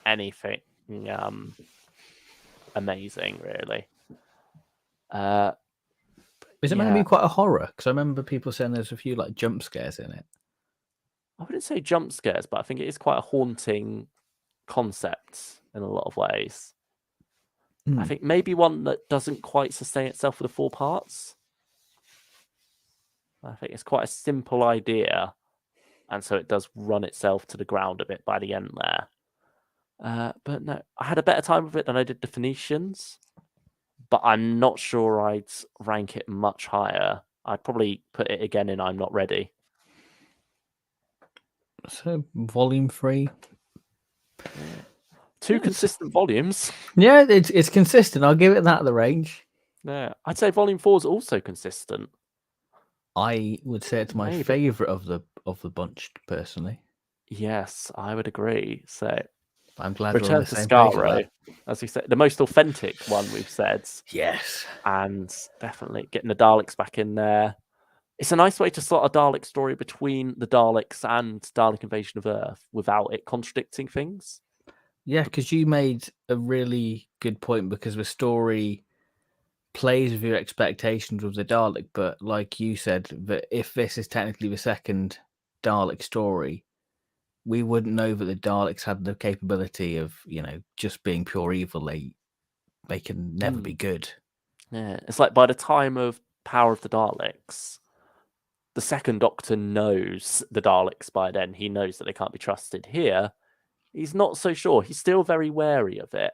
anything amazing, really. Is it meant to be quite a horror? Because I remember people saying there's a few like jump scares in it. I wouldn't say jump scares, but I think it is quite a haunting concept in a lot of ways. I think maybe one that doesn't quite sustain itself for the 4 parts. I think it's quite a simple idea, and so it does run itself to the ground a bit by the end there. But no, I had a better time with it than I did the Phoenicians, but I'm not sure I'd rank it much higher. I'd probably put it again in I'm Not Ready. So volume 3. 2 consistent volumes. Yeah, it's consistent. I'll give it that at the range. Yeah, I'd say volume 4 is also consistent. I would say it's my favorite of the bunch, personally. Yes, I would agree. So I'm glad Return we're on the to same Skaro, as we said, the most authentic one we've said. Yes, and definitely getting the Daleks back in there. It's a nice way to slot a Dalek story between the Daleks and Dalek Invasion of Earth without it contradicting things. Yeah, because you made a really good point, because the story plays with your expectations with the Dalek, but like you said, that if this is technically the second Dalek story, we wouldn't know that the Daleks had the capability of, just being pure evil. They can never be good. Yeah, it's like by the time of Power of the Daleks, the second Doctor knows the Daleks by then. He knows that they can't be trusted. Here, he's not so sure. He's still very wary of it,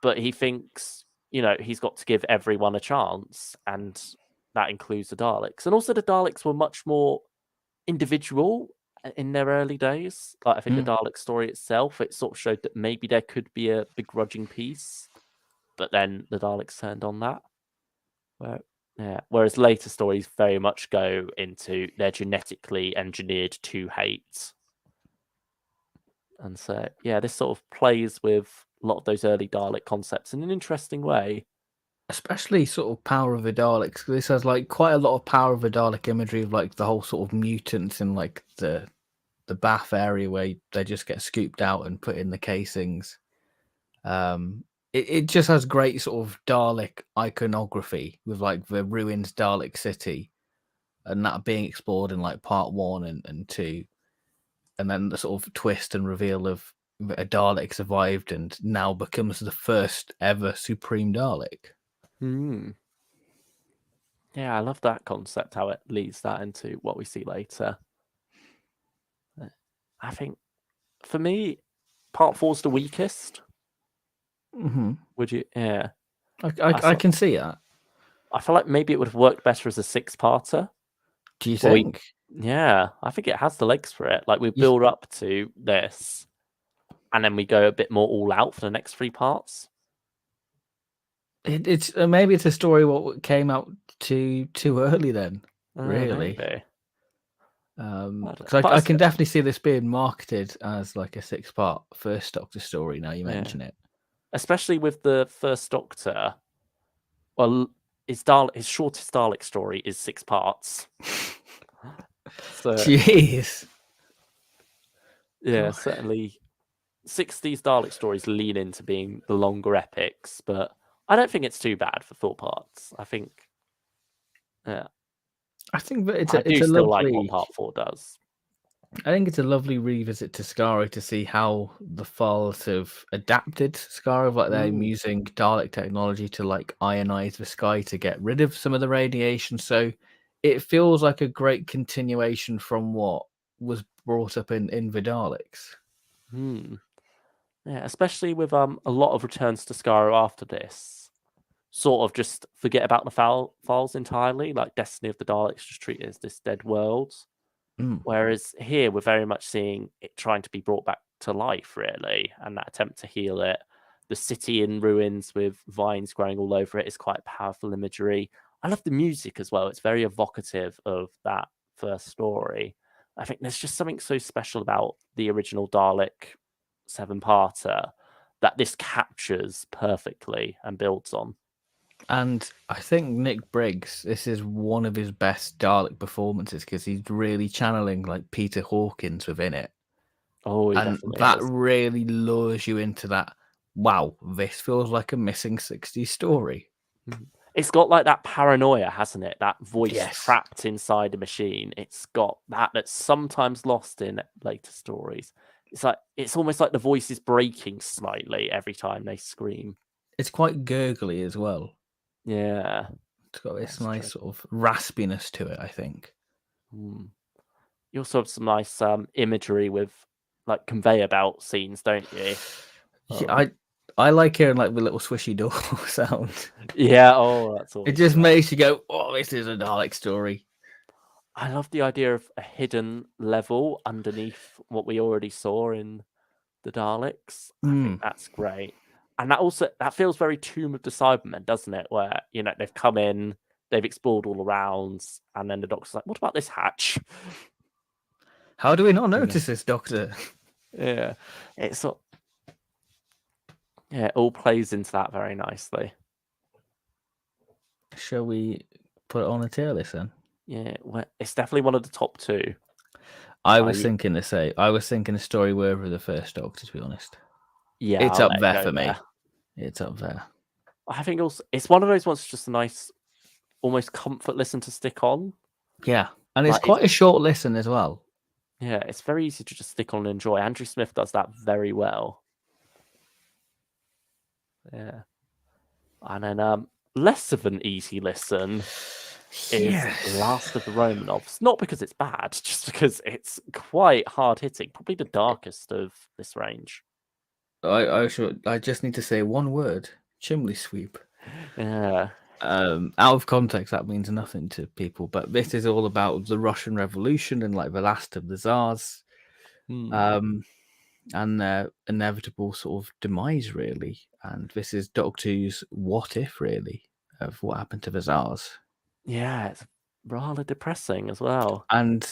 but he thinks, he's got to give everyone a chance, and that includes the Daleks. And also the Daleks were much more individual in their early days. Like, I think the Dalek story itself, it sort of showed that maybe there could be a begrudging piece, but then the Daleks turned on that. Whereas later stories very much go into they're genetically engineered to hate. And so, this sort of plays with a lot of those early Dalek concepts in an interesting way. Especially sort of Power of the Daleks. This has like quite a lot of Power of the Dalek imagery of like the whole sort of mutants in like the bath area where they just get scooped out and put in the casings. It just has great sort of Dalek iconography with like the ruined Dalek city, and that being explored in like part 1 and 2, and then the sort of twist and reveal of a Dalek survived and now becomes the first ever Supreme Dalek. Yeah, I love that concept, how it leads that into what we see later. I think, for me, part 4's the weakest. Would you? Yeah. I can see that. I feel like maybe it would have worked better as a 6-parter. Do you think? Yeah, I think it has the legs for it. Like, we build up to this, and then we go a bit more all out for the next 3 parts. It's maybe it's a story what came out too early then. Really. Maybe. Because I can definitely see this being marketed as like a 6-part First Doctor story. Now you mention it, especially with the First Doctor. Well, his shortest Dalek story is 6 parts. So, jeez. Yeah, God. Certainly 60s Dalek stories lean into being the longer epics, but I don't think it's too bad for 4 parts. I think, I think that it's a lovely, like what part 4 does. I think it's a lovely revisit to Skaro to see how the Files have adapted Skaro, like they're using Dalek technology to like ionize the sky to get rid of some of the radiation. So it feels like a great continuation from what was brought up in the Daleks. Yeah, especially with a lot of returns to Skaro after this. Sort of just forget about the files entirely, like Destiny of the Daleks just treat it as this dead world. Whereas here we're very much seeing it trying to be brought back to life, really, and that attempt to heal it. The city in ruins with vines growing all over it is quite powerful imagery. I love the music as well. It's very evocative of that first story. I think there's just something so special about the original Dalek 7-parter that this captures perfectly and builds on. And I think Nick Briggs, this is one of his best Dalek performances because he's really channeling like Peter Hawkins within it. Oh, he and definitely that is. really lures you into that. Wow, this feels like a missing 60s story. It's got like that paranoia, hasn't it? That voice Yes. trapped inside a machine. It's got that's sometimes lost in later stories. It's almost like the voice is breaking slightly every time they scream. It's quite gurgly as well. Yeah. It's got this nice sort of raspiness to it, I think. You also have some nice imagery with like conveyor belt scenes, don't you? Yeah, I like hearing like the little swishy door sound. Yeah, oh, that's all. It just makes you go, oh, this is a Dalek story. I love the idea of a hidden level underneath what we already saw in the Daleks. I think that's great. And that feels very Tomb of the Cybermen, doesn't it? Where, they've come in, they've explored all around, and then the Doctor's like, what about this hatch? How do we not notice this, Doctor? Yeah. It all plays into that very nicely. Shall we put it on a tier list then? Yeah, well, it's definitely one of the top 2. I was thinking a story worthy of the first Doctor, to be honest. Yeah, it's up there for me. It's up there. I think also it's one of those ones, just a nice, almost comfort listen to stick on. Yeah, and it's quite a short listen as well. Yeah, it's very easy to just stick on and enjoy. Andrew Smith does that very well. Yeah. And then less of an easy listen is Last of the Romanovs. Not because it's bad, just because it's quite hard-hitting. Probably the darkest of this range. I just need to say one word. Chimney sweep. Yeah. Out of context, that means nothing to people, but this is all about the Russian Revolution and like the last of the Tsars. And their inevitable sort of demise, really. And this is Doctor Who's what if, really, of what happened to the Tsars. Yeah, it's rather depressing as well. And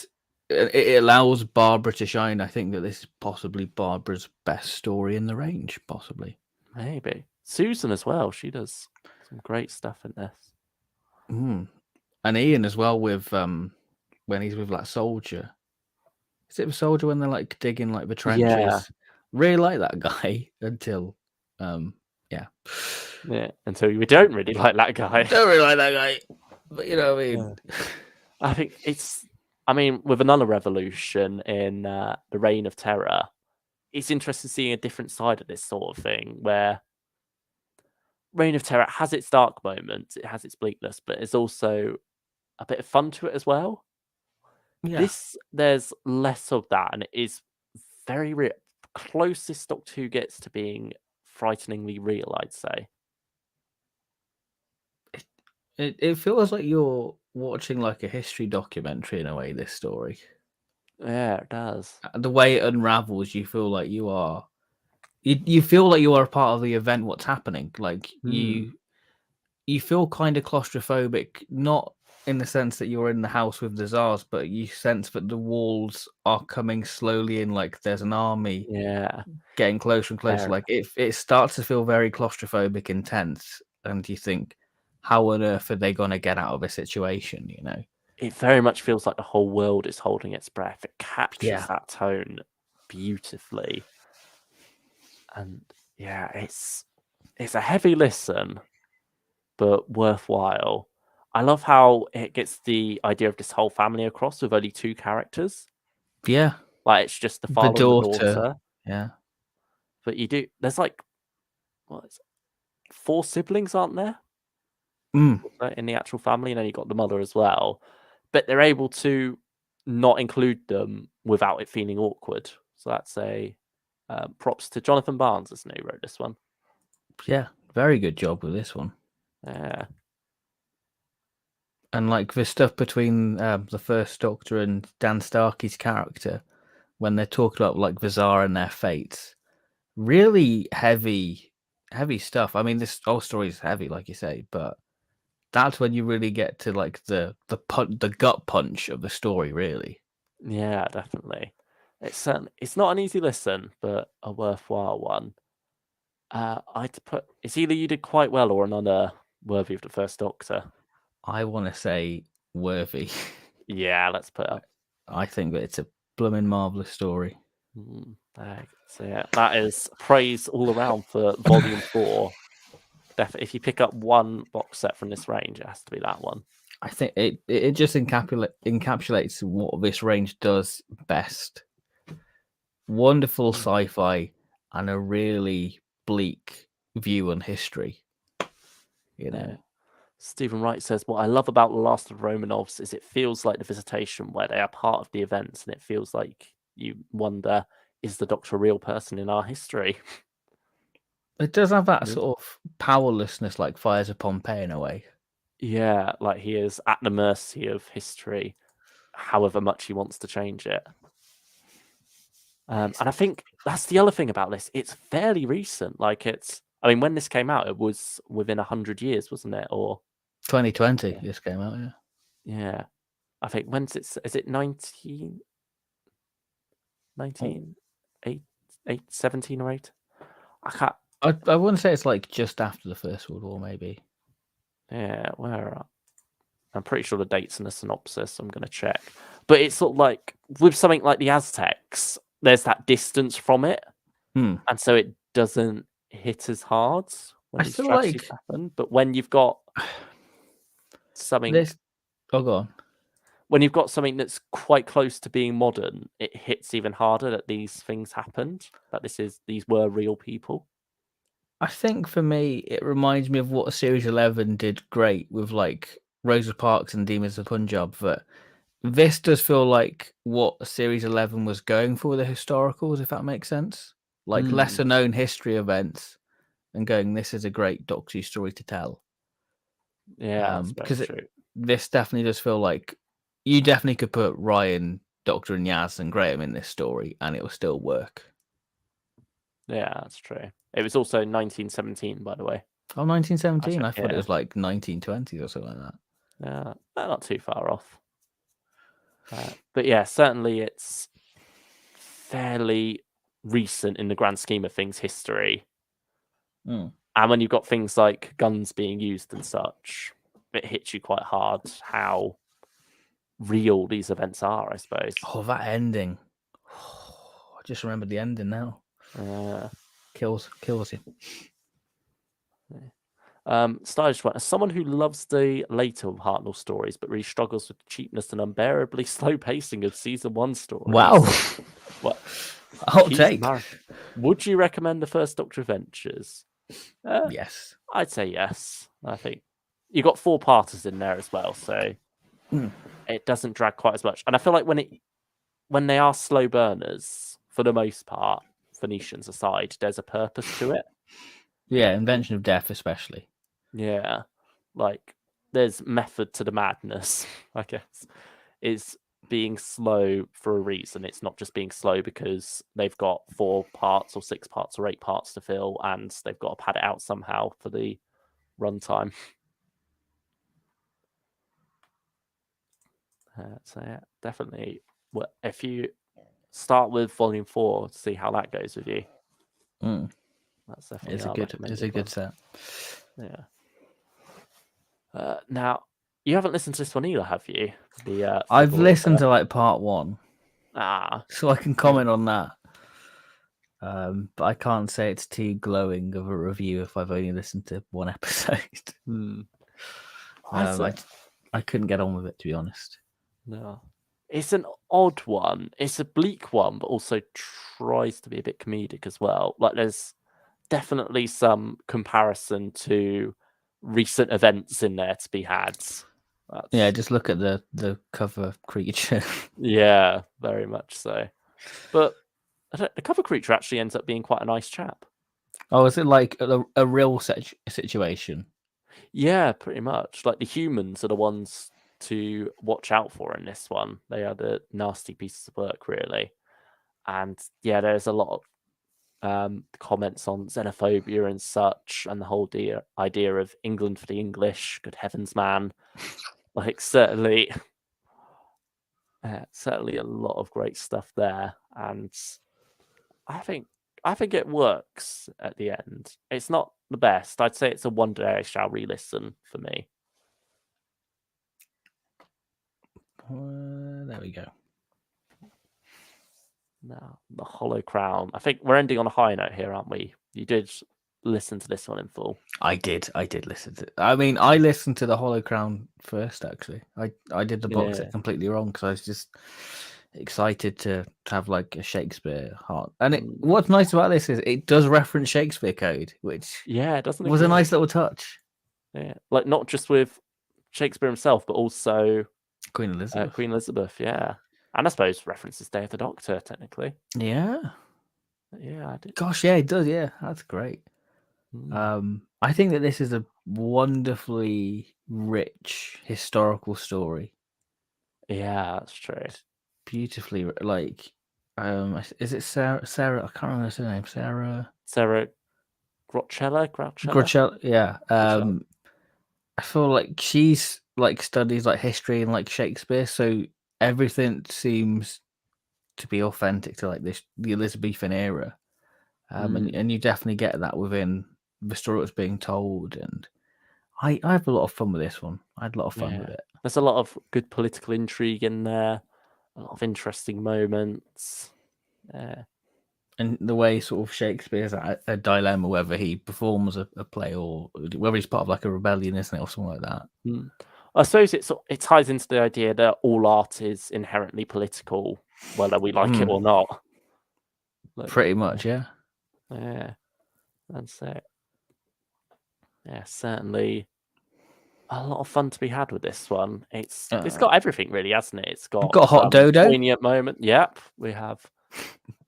it allows Barbara to shine. I think that this is possibly Barbara's best story in the range, possibly. Maybe. Susan as well. She does some great stuff in this. And Ian as well with when he's with that soldier. Is it the soldier when they're like digging like the trenches? Yeah. Really like that guy until Yeah, until we don't really like that guy. Don't really like that guy. But you know what I mean? I think with another revolution in the Reign of Terror, it's interesting seeing a different side of this sort of thing, where Reign of Terror has its dark moments, it has its bleakness, but it's also a bit of fun to it as well. Yeah. There's less of that, and it is very real. Closest Doctor Who gets to being frighteningly real, I'd say. It feels like you're watching like a history documentary in a way, this story. Yeah, it does. The way it unravels, you feel like you are you feel like you are a part of the event, what's happening. Like you feel kind of claustrophobic, not in the sense that you're in the house with the Tsars, but you sense that the walls are coming slowly in, like there's an army getting closer and closer. Like it starts to feel very claustrophobic, intense, and you think, how on earth are they going to get out of a situation, you know? It very much feels like the whole world is holding its breath. It captures that tone beautifully. And yeah, it's a heavy listen, but worthwhile. I love how it gets the idea of this whole family across with only 2 characters. Yeah. Like, it's just the father and the daughter. Yeah. But there's like, 4 siblings, aren't there? In the actual family, and then you got the mother as well. But they're able to not include them without it feeling awkward. So that's a props to Jonathan Barnes, isn't he, who wrote this one? Yeah, very good job with this one. Yeah. And like the stuff between the First Doctor and Dan Starkey's character, when they're talking about like the Tsar and their fates, really heavy stuff. I mean, this whole story is heavy, like you say, but that's when you really get to like the gut punch of the story, really. Yeah, definitely. It's not an easy listen, but a worthwhile one. I'd put it's either you did quite well or another worthy of the First Doctor. I want to say worthy. Yeah, let's put up. I think that it's a blooming marvelous story. So yeah, that is praise all around for Volume 4. If you pick up one box set from this range, it has to be that one. I think it just encapsulates what this range does best. Wonderful sci-fi and a really bleak view on history. You know. Yeah. Stephen Wright says, what I love about The Last of Romanovs is it feels like The Visitation, where they are part of the events, and it feels like you wonder, is the Doctor a real person in our history? It does have that sort of powerlessness like Fires of Pompeii in a way. Yeah, like he is at the mercy of history, however much he wants to change it. And I think that's the other thing about this. It's fairly recent. Like when this came out, it was within 100 years, wasn't it? Or 2020, this came out, yeah. Yeah. I think is it 19, 17 or 8? I can't. I wouldn't say it's like just after the First World War, maybe. Yeah, I'm pretty sure the date's in the synopsis. I'm going to check. But it's sort of like with something like the Aztecs, there's that distance from it. And so it doesn't hit as hard when these tragedies happen. But when you've got something... Oh, go on. When you've got something that's quite close to being modern, it hits even harder that these things happened, that these were real people. I think for me, it reminds me of what Series 11 did great with like Rosa Parks and Demons of Punjab, that this does feel like what Series 11 was going for with the historicals, if that makes sense. Like lesser known history events and going, this is a great Doctor Who story to tell. Yeah, that's very true. This definitely does feel like you definitely could put Ryan, Doctor and Yaz and Graham in this story and it will still work. Yeah, that's true. It was also 1917, by the way. Oh, 1917? I thought it was like 1920s or something like that. Yeah, not too far off. But yeah, certainly it's fairly recent in the grand scheme of things, history. And when you've got things like guns being used and such, it hits you quite hard how real these events are, I suppose. Oh, that ending. Oh, I just remembered the ending now. Kills you. Stylish one. As someone who loves the later Hartnell stories, but really struggles with the cheapness and unbearably slow pacing of season 1 stories. Wow. What? I'll take. Would you recommend the First Doctor Adventures? Yes. I'd say yes. I think you got 4-parters in there as well, so it doesn't drag quite as much. And I feel like when they are slow burners, for the most part, Phoenicians aside, there's a purpose to it. Yeah, Invention of Death especially. Yeah, like there's method to the madness, I guess. It's being slow for a reason. It's not just being slow because they've got 4 parts or 6 parts or 8 parts to fill and they've got to pad it out somehow for the runtime. So yeah, definitely. Well, if you start with Volume 4 to see how that goes with you, that's definitely it's a good set. Yeah. Now, you haven't listened to this one either, have you? I've listened to like part 1. So I can comment on that. But I can't say it's too glowing of a review if I've only listened to 1 episode. I couldn't get on with it, to be honest. No. It's an odd one. It's a bleak one, but also tries to be a bit comedic as well. Like there's definitely some comparison to recent events in there to be had. Yeah, just look at the cover creature. Yeah, very much so. But the cover creature actually ends up being quite a nice chap. Oh, is it like a real situation? Yeah, pretty much. Like the humans are the ones to watch out for in this one. They are the nasty pieces of work, really. And yeah, there's a lot of comments on xenophobia and such, and the whole idea of England for the English. Good heavens, man! Like certainly a lot of great stuff there, and I think it works at the end. It's not the best. I'd say it's a one day I shall re-listen for me. There we go. Now, the Hollow Crown. I think we're ending on a high note here, aren't we? You did listen to this one in full. I did listen to it. I mean, I listened to the Hollow Crown first, actually. I did the box set completely wrong because I was just excited to have like a Shakespeare heart. And what's nice about this is it does reference Shakespeare Code, which it doesn't was a nice little touch. Yeah, like not just with Shakespeare himself, but also Queen Elizabeth. Queen Elizabeth, yeah. And I suppose references Day of the Doctor, technically. Yeah. Yeah, I did. Gosh, yeah, it does. Yeah, that's great. I think that this is a wonderfully rich historical story. Yeah, that's true. It's beautifully, like, is it Sarah? I can't remember her name. Sarah Grocella. Grocella. Yeah. I feel like she's like studies like history and like Shakespeare, so everything seems to be authentic to like the Elizabethan era. And you definitely get that within the story that's being told, and I have a lot of fun with this one. I had a lot of fun with it. There's a lot of good political intrigue in there, a lot of interesting moments. And the way sort of Shakespeare's at a dilemma whether he performs a play or whether he's part of like a rebellion, isn't it, or something like that. I suppose it ties into the idea that all art is inherently political, whether we like it or not. Pretty much, yeah. Yeah, that's it. Yeah, certainly a lot of fun to be had with this one. It's got everything really, hasn't it? It's got Hot Dodo, poignant moment. Yep, we have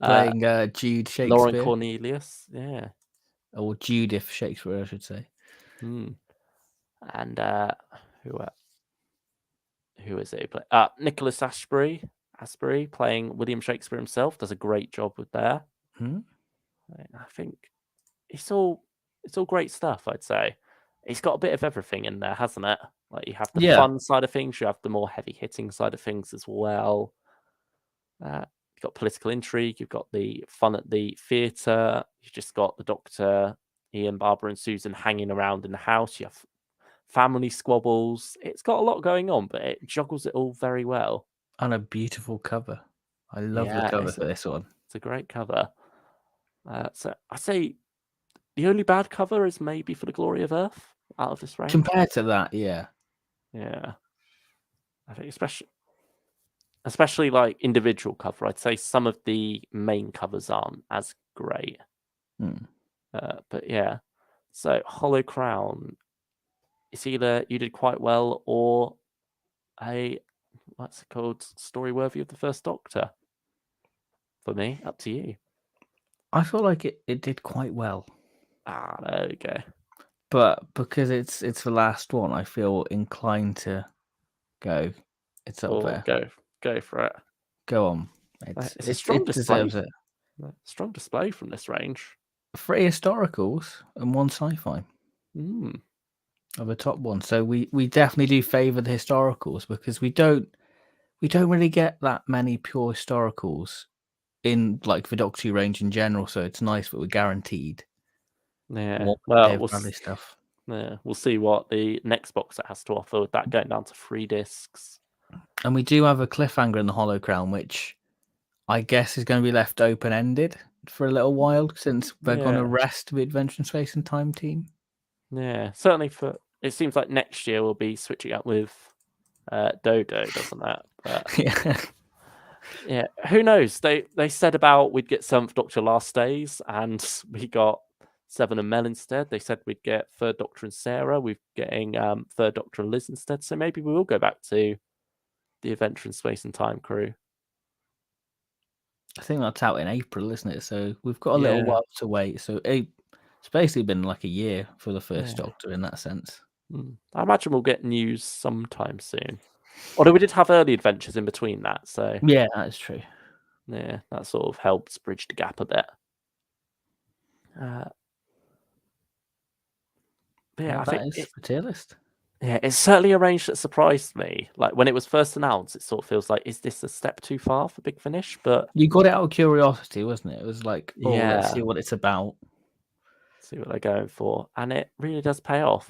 playing Jude Shakespeare, Lauren Cornelius, yeah, or Judith Shakespeare, I should say. And who is it? Nicholas Ashbury playing William Shakespeare himself does a great job with there. I think it's all great stuff. I'd say it's got a bit of everything in there, hasn't it? Like you have the fun side of things, you have the more heavy hitting side of things as well. You've got political intrigue, you've got the fun at the theatre, you've just got the Doctor, Ian, Barbara, and Susan hanging around in the house. You have family squabbles. It's got a lot going on, but it juggles it all very well. And a beautiful cover. I love the cover for this one. It's a great cover. So I say the only bad cover is maybe For the Glory of Earth out of this range. Compared to that, yeah. Yeah. I think especially like individual cover, I'd say some of the main covers aren't as great. But yeah. So Hollow Crown, it's either you did quite well or what's it called? Story worthy of the First Doctor. For me, up to you. I feel like it did quite well. There we go. But because it's the last one, I feel inclined to go. It's up there. Go for it. Go on. It's a strong display. Deserves it. Strong display from this range. 3 historicals and 1 sci-fi. Are the top one. So we definitely do favour the historicals because we don't really get that many pure historicals in like the Doctor Who range in general. So it's nice that we're guaranteed. Yeah. Well, stuff. Yeah, we'll see what the next box set has to offer with that going down to 3 discs. And we do have a cliffhanger in the Hollow Crown, which I guess is going to be left open-ended for a little while since they're going to rest the Adventure in Space and Time team. Yeah, certainly it seems like next year we'll be switching up with Dodo, doesn't it? But, yeah, who knows? They said about we'd get 7th Doctor Last Days, and we got Seven and Mel instead. They said we'd get Third Doctor and Sarah. We're getting Third Doctor and Liz instead. So maybe we will go back to the Adventure in Space and Time crew. I think that's out in April, isn't it? So we've got a little while to wait. So it's basically been like a year for the first Doctor in that sense. I imagine we'll get news sometime soon. Although we did have early adventures in between that, so yeah, that's true. Yeah, that sort of helps bridge the gap a bit. But yeah, I think that is the tier list. Yeah, it's certainly a range that surprised me. Like when it was first announced, it sort of feels like, is this a step too far for Big Finish? But you got it out of curiosity, wasn't it? It was like, oh, let's see what it's about. See what they're going for, and it really does pay off.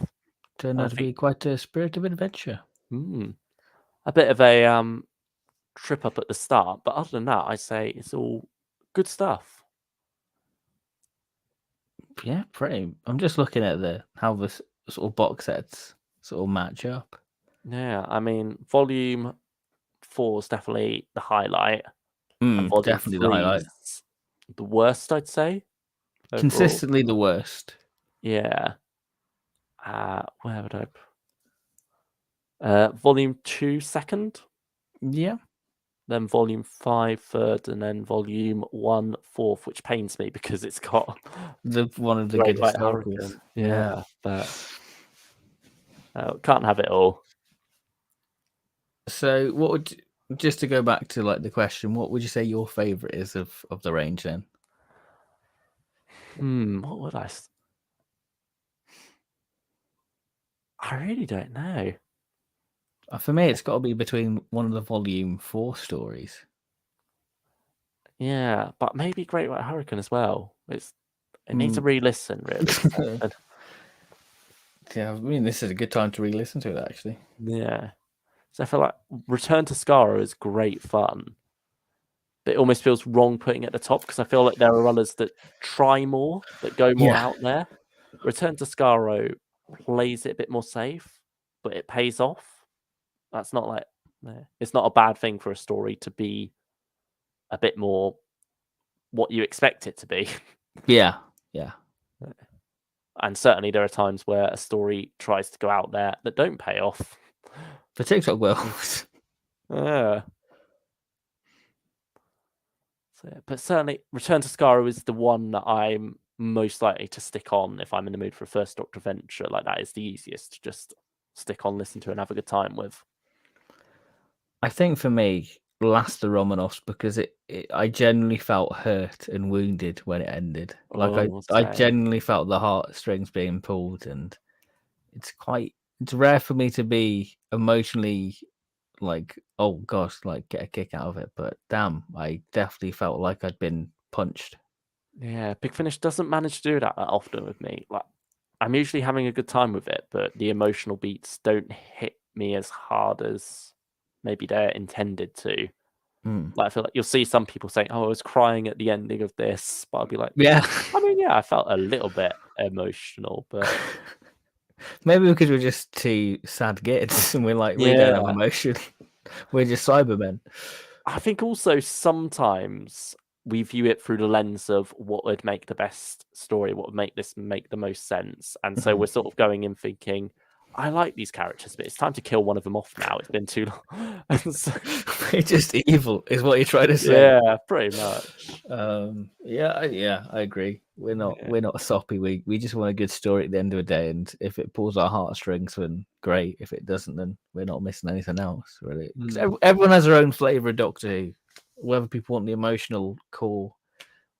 Turned out to be quite a spirit of adventure. A bit of a trip up at the start, but other than that, I say it's all good stuff. Yeah, pretty. I'm just looking at how the sort of box sets sort of match up. Yeah, I mean, Volume 4 is definitely the highlight, and Volume definitely 3 the highlight. is the worst, I'd say. Overall. Consistently the worst. Yeah. Where would I? Volume 2 second. Yeah. Then Volume 5 third, and then Volume 1 fourth, which pains me because it's got one of the Great good Hurricane. Yeah, but can't have it all. So, just to go back to like the question, what would you say your favorite is of the range then? What would I really don't know. For me, it's got to be between one of the Volume 4 stories. Yeah, but maybe Great White Hurricane as well. It needs a re-listen, really. Yeah, I mean, this is a good time to re-listen to it, actually. Yeah. So I feel like Return to Skaro is great fun, but it almost feels wrong putting it at the top because I feel like there are others that try more, that go more out there. Return to Skaro plays it a bit more safe, but it pays off. That's not like it's not a bad thing for a story to be a bit more what you expect it to be. Yeah. And certainly there are times where a story tries to go out there that don't pay off. The TikTok world. Yeah. But certainly Return to Skaro is the one that I'm most likely to stick on if I'm in the mood for a first Doctor adventure. Like that is the easiest to just stick on, listen to, and have a good time with. I think for me, Last the Romanovs, because I genuinely felt hurt and wounded when it ended. Like I genuinely felt the heartstrings being pulled, and it's rare for me to be emotionally like, oh gosh, like get a kick out of it. But damn, I definitely felt like I'd been punched. Yeah, Big Finish doesn't manage to do that often with me. Like I'm usually having a good time with it, but the emotional beats don't hit me as hard as maybe they're intended to. Like I feel like you'll see some people saying, "Oh, I was crying at the ending of this," but I'll be like, "Yeah, I mean, yeah, I felt a little bit emotional, but maybe because we're just two sad kids and we're like, we don't have emotion. We're just Cybermen." I think also sometimes we view it through the lens of what would make the best story, what would make this make the most sense, and so we're sort of going in thinking, I like these characters, but it's time to kill one of them off now. It's been too long. It's just evil, is what you're trying to say. Yeah, pretty much. Yeah, I agree. We're not soppy. We just want a good story at the end of the day, and if it pulls our heartstrings, then great. If it doesn't, then we're not missing anything else, really. Everyone has their own flavor of Doctor Who. Whether people want the emotional core,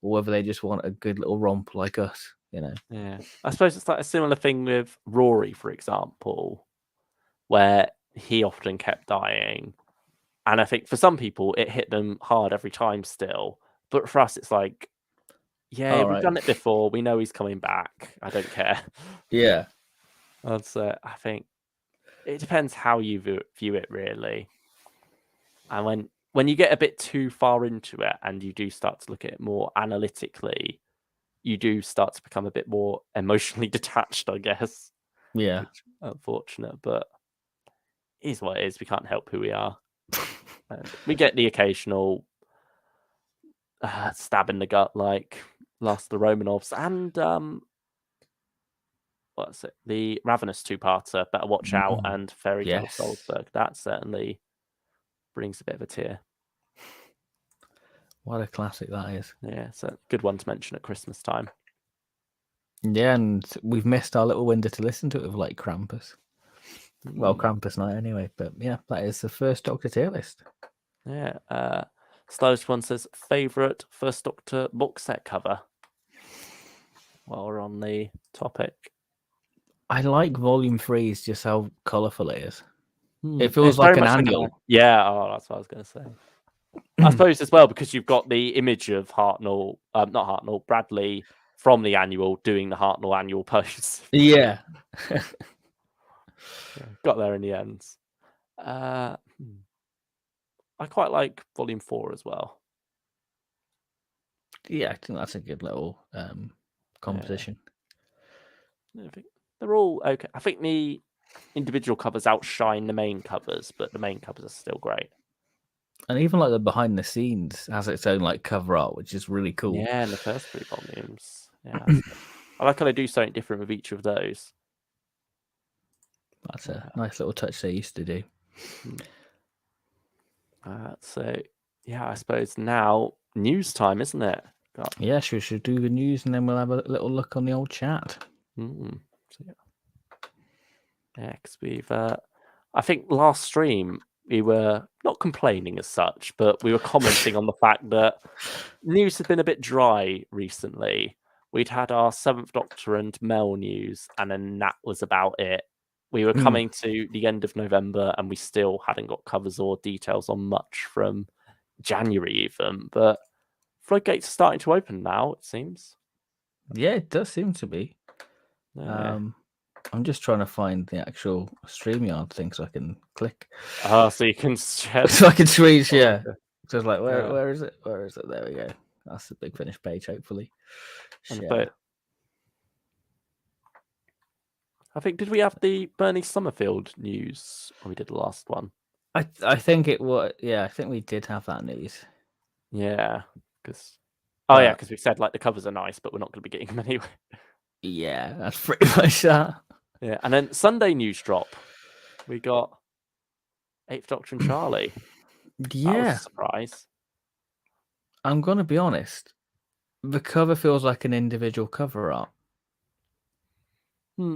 or whether they just want a good little romp like us. Yeah, I suppose it's like a similar thing with Rory, for example, where he often kept dying, and I think for some people it hit them hard every time still, but for us it's like, yeah, we've done it before, we know he's coming back, I don't care. Yeah, that's I think it depends how you view it, really. And when you get a bit too far into it and you do start to look at it more analytically, you do start to become a bit more emotionally detached, I guess. Yeah. Which, unfortunate, but it is what it is. We can't help who we are. We get the occasional stab in the gut, like Last of the Romanovs, and what's it? The Ravenous two-parter, Better Watch Out, and Fairy Tale of Salzburg. That certainly brings a bit of a tear. What a classic that is. Yeah, it's a good one to mention at Christmas time. Yeah, and we've missed our little window to listen to it with like Krampus. Well, Krampus night anyway, but yeah, that is the first Doctor tier list. Yeah. Stylish one says favourite First Doctor box set cover. While we're on the topic, I like Volume 3's just how colourful it is. It it's feels like an annual. Like yeah, that's what I was going to say. I suppose as well because you've got the image of Hartnell, not Hartnell, Bradley from the annual doing the Hartnell annual pose. Yeah. Got there in the end. I quite like Volume 4 as well. Yeah, I think that's a good little composition. Yeah. I think they're all okay. I think the individual covers outshine the main covers, but the main covers are still great. And even like the behind the scenes has its own like cover art, which is really cool. Yeah, in the first 3 volumes. Yeah, I like how they do something different with each of those. That's a nice little touch they used to do. So, yeah, I suppose now news time, isn't it? Yeah, we should do the news and then we'll have a little look on the old chat. So, yeah, because we've, I think last stream we were not complaining as such, but we were commenting on the fact that news had been a bit dry recently. We'd had our 7th Doctor and Mel news, and then that was about it. We were coming to the end of November, and we still hadn't got covers or details on much from January even. But floodgates are starting to open now, it seems. Yeah, it does seem to be. Yeah. I'm just trying to find the actual StreamYard thing so I can click. So you can share. So I can screen share. So it's like, where is it? Where is it? There we go. That's the big finish page, hopefully. Share. I think, did we have the Bernie Summerfield news when we did the last one? I think it was, yeah, I think we did have that news. Yeah, because because we said like the covers are nice, but we're not going to be getting them anyway. Yeah, that's pretty much that. Yeah, and then Sunday news drop, we got 8th Doctor and Charlie. Yeah, that was a surprise. I'm gonna be honest. The cover feels like an individual cover art.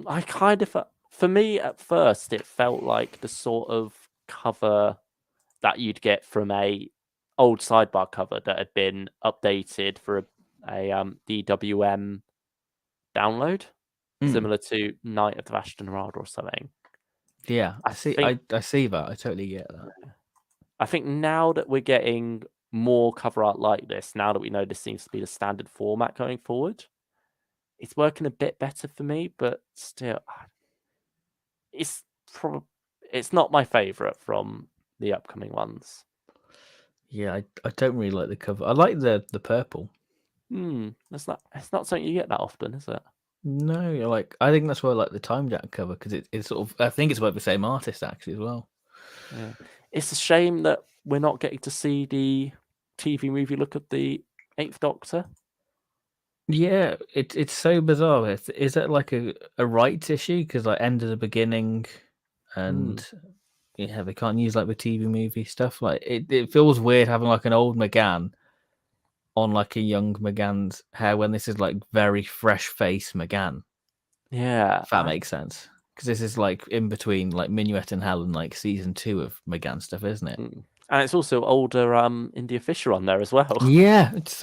I kind of, for me at first, it felt like the sort of cover that you'd get from a old sidebar cover that had been updated for a DWM download, similar to Night of the Vashta Nerada or something. Yeah, I see that. I totally get that. I think now that we're getting more cover art like this, now that we know this seems to be the standard format going forward, it's working a bit better for me, but still, it's not my favorite from the upcoming ones. Yeah, I don't really like the cover. I like the purple. It's not something you get that often, is it? No, I think that's why I like the Time Jack cover because it's sort of, I think it's by the same artist actually as well. Yeah, it's a shame that we're not getting to see the TV movie look at the 8th Doctor. Yeah, it's so bizarre. Is that like a rights issue because like end of the beginning, and yeah, they can't use like the TV movie stuff. Like it feels weird having like an old McGann on like a young McGann's hair when this is like very fresh face McGann. Yeah, if that makes sense. Because this is like in between like Minuet and Helen, like season 2 of McGann stuff, isn't it? And it's also older India Fisher on there as well. Yeah, it's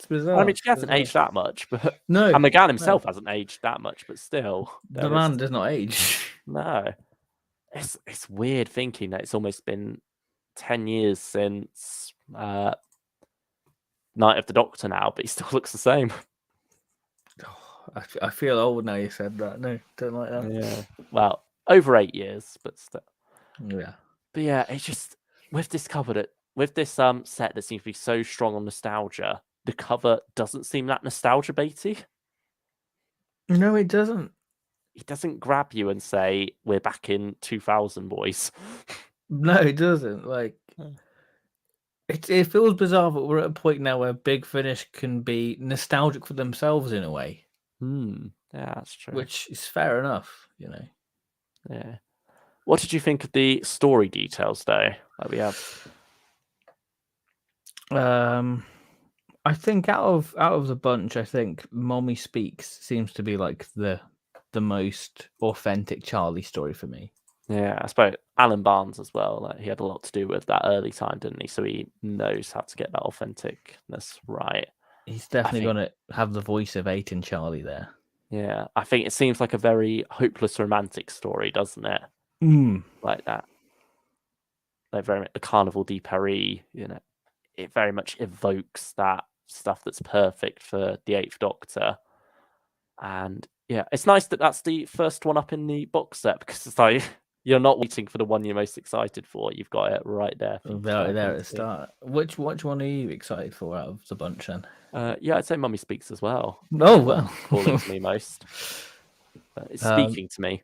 bizarre. I mean, she hasn't aged that much, but no, and McGann himself hasn't aged that much, but still, the man does not age. No, it's weird thinking that it's almost been 10 years since Night of the Doctor now, but he still looks the same. I feel old now you said that. No, don't like that. Yeah, well, over 8 years, but still. Yeah. But yeah, it's just with this cover with this set that seems to be so strong on nostalgia, the cover doesn't seem that nostalgia baity. No, it doesn't. It doesn't grab you and say, "We're back in 2000, boys." No, it doesn't. Like, it feels bizarre, but we're at a point now where Big Finish can be nostalgic for themselves in a way. Yeah, that's true. Which is fair enough, Yeah. What did you think of the story details, though, that we have? I think out of the bunch, I think Mommy Speaks seems to be like the most authentic Charlie story for me. Yeah, I suppose Alan Barnes as well. Like, he had a lot to do with that early time, didn't he? So he knows how to get that authenticness right. He's definitely going to have the voice of 8 in Charlie there. Yeah, I think it seems like a very hopeless romantic story, doesn't it? Like that. Like very much the Carnival de Paris, it very much evokes that stuff that's perfect for the Eighth Doctor. And yeah, it's nice that that's the first one up in the box set, because it's like you're not waiting for the one you're most excited for. You've got it right there. Right there at the start. Which one are you excited for out of the bunch then? Yeah, I'd say Mummy Speaks as well. Oh, well. Calling to me most. It's speaking to me.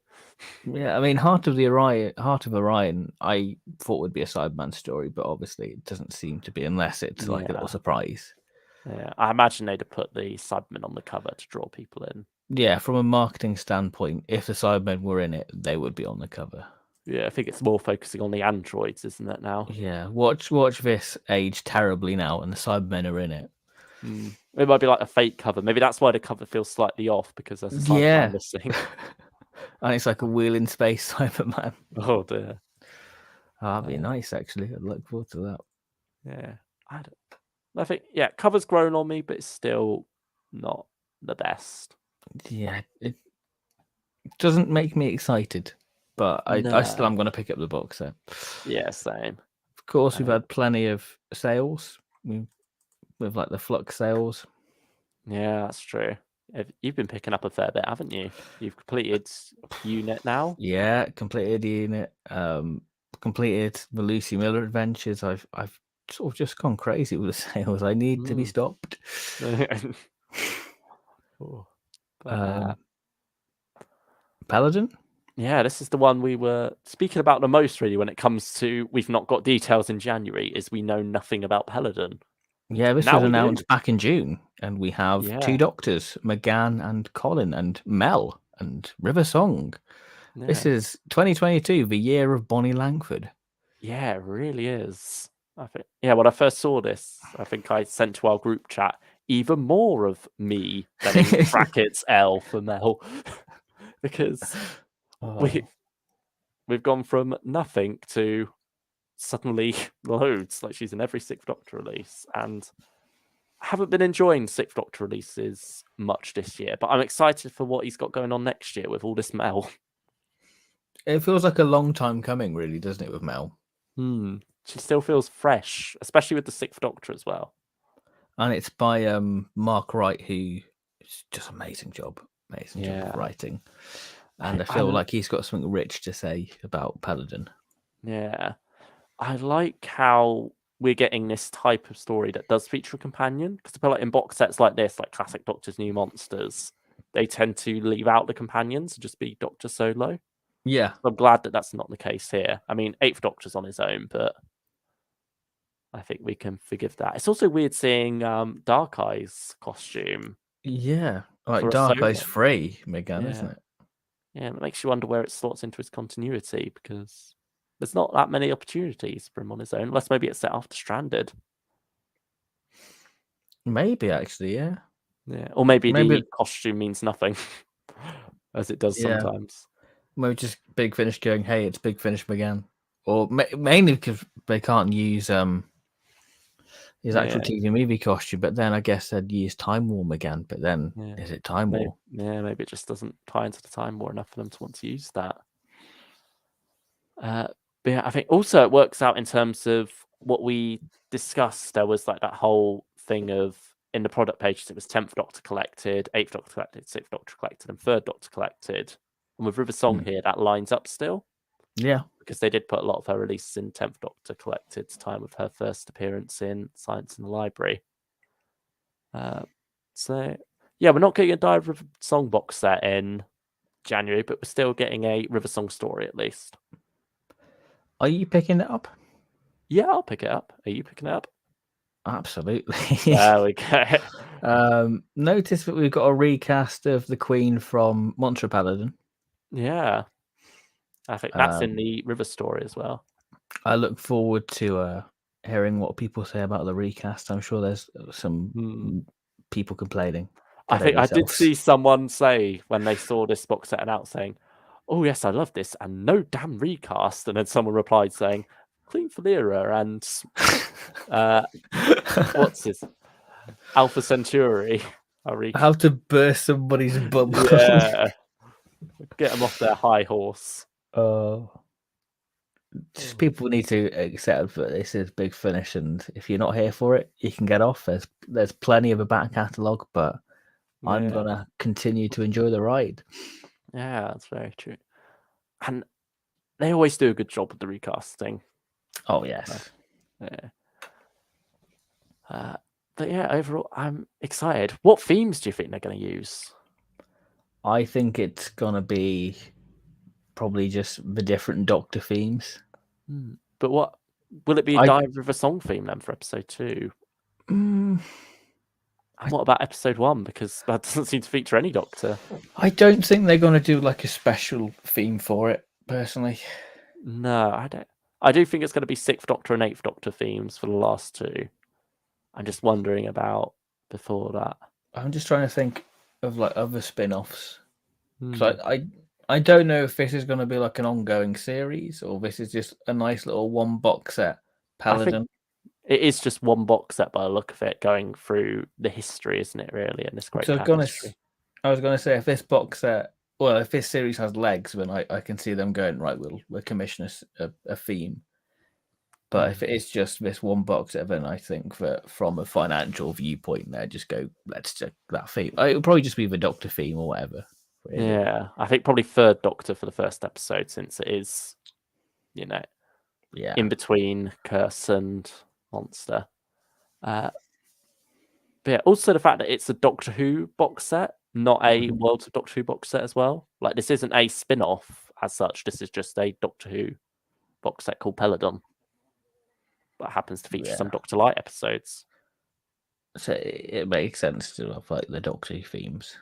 Yeah, I mean, Heart of Orion, I thought would be a Cyberman story, but obviously it doesn't seem to be unless it's like a little surprise. Yeah, I imagine they'd have put the Cybermen on the cover to draw people in. Yeah, from a marketing standpoint, if the Cybermen were in it, they would be on the cover. Yeah, I think it's more focusing on the androids, isn't it, now? Yeah, watch this age terribly now, and the Cybermen are in it. It might be like a fake cover. Maybe that's why the cover feels slightly off, because there's a Cyberman missing. And it's like a wheel in space Cyberman. Oh dear. That'd be nice, actually. I'd look forward to that. Yeah, I think cover's grown on me, but it's still not the best. Yeah, it doesn't make me excited, but I still am going to pick up the box set. Yeah, same. Of course, we've had plenty of sales with like the Flux sales. Yeah, that's true. You've been picking up a fair bit, haven't you? You've completed Unit now. Yeah, completed Unit. Completed the Lucy Miller Adventures. I've sort of just gone crazy with the sales. I need to be stopped. Paladin? Yeah, this is the one we were speaking about the most, really, when it comes to we've not got details in January, is we know nothing about Paladin. Yeah, this was announced back in June, and we have 2 Doctors, McGann and Colin, and Mel, and River Song. Yeah. This is 2022, the year of Bonnie Langford. Yeah, it really is. I think. Yeah, when I first saw this, I think I sent to our group chat even more of me than in brackets L for Mel, because we've gone from nothing to suddenly loads. Like, she's in every Sixth Doctor release, and I haven't been enjoying Sixth Doctor releases much this year, but I'm excited for what he's got going on next year with all this Mel. It feels like a long time coming, really, doesn't it, with Mel? She still feels fresh, especially with the Sixth Doctor as well. And it's by Mark Wright, who is just amazing job of writing. And I feel like he's got something rich to say about Paladin. Yeah. I like how we're getting this type of story that does feature a companion, because I feel like in box sets like this, like classic Doctor's New Monsters, they tend to leave out the companions and just be Doctor solo. Yeah. I'm glad that that's not the case here. I mean, Eighth Doctor's on his own, but I think we can forgive that. It's also weird seeing Dark Eye's costume. Yeah, like Dark Eye's free, McGann, isn't it? Yeah, it makes you wonder where it slots into his continuity, because there's not that many opportunities for him on his own, unless maybe it's set after Stranded. Maybe, actually, yeah. Yeah, or maybe the costume means nothing, as it does sometimes. Maybe just Big Finish going, hey, it's Big Finish McGann. Or mainly because they can't use his actual TV movie costume, but then I guess they'd use Time War McGann, but then is it Time War? Yeah, maybe it just doesn't tie into the Time War enough for them to want to use that. But yeah, I think also it works out in terms of what we discussed. There was like that whole thing of, in the product pages, it was 10th Doctor collected, 8th Doctor collected, 6th Doctor collected, and 3rd Doctor collected. And with River Song here, that lines up still. Yeah. Because they did put a lot of her releases in 10th Doctor collected, time of her first appearance in Science in the Library. So, yeah, we're not getting a Diary of River Song box set in January, but we're still getting a River Song story at least. Are you picking it up? Yeah, I'll pick it up. Are you picking it up? Absolutely. There we go. Notice that we've got a recast of the Queen from Monster Paladin. Yeah. I think that's in the River story as well. I look forward to hearing what people say about the recast. I'm sure there's some people complaining. I think I did see someone say when they saw this box set announced saying, "Oh yes, I love this," and no damn recast. And then someone replied saying, "Queen Valera and what's his Alpha Centauri." How to burst somebody's bubble. Yeah, get them off their high horse. Just people need to accept that this is Big Finish, and if you're not here for it, you can get off. There's plenty of a back catalogue, but I'm gonna continue to enjoy the ride. Yeah, that's very true. And they always do a good job with the recasting. Oh yes. Yeah. But yeah, overall, I'm excited. What themes do you think they're going to use? I think it's gonna be probably just the different Doctor themes. But what will it be? A Dive River song theme then for episode 2? What about episode 1? Because that doesn't seem to feature any Doctor. I don't think they're going to do like a special theme for it, personally. No, I don't. I do think it's going to be 6th Doctor and 8th Doctor themes for the last 2. I'm just wondering about before that. I'm just trying to think of like other spin-offs. So I don't know if this is going to be like an ongoing series or this is just a nice little one box set. Paladin. I think it is just one box set by the look of it, going through the history, isn't it? Really, and this great tapestry. I was going to say if this box set, well, if this series has legs, then I can see them going right. We'll commission a theme. But if it is just this one box set, then I think that from a financial viewpoint, there just go let's check that theme. It'll probably just be the Doctor theme or whatever. Really. Yeah, I think probably 3rd Doctor for the first episode, since it is, in between Curse and Monster. But yeah, also the fact that it's a Doctor Who box set, not a Worlds of Doctor Who box set as well. Like, this isn't a spin-off as such. This is just a Doctor Who box set called Peladon, but happens to feature some Doctor Light episodes. So it makes sense to have like the Doctor Who themes.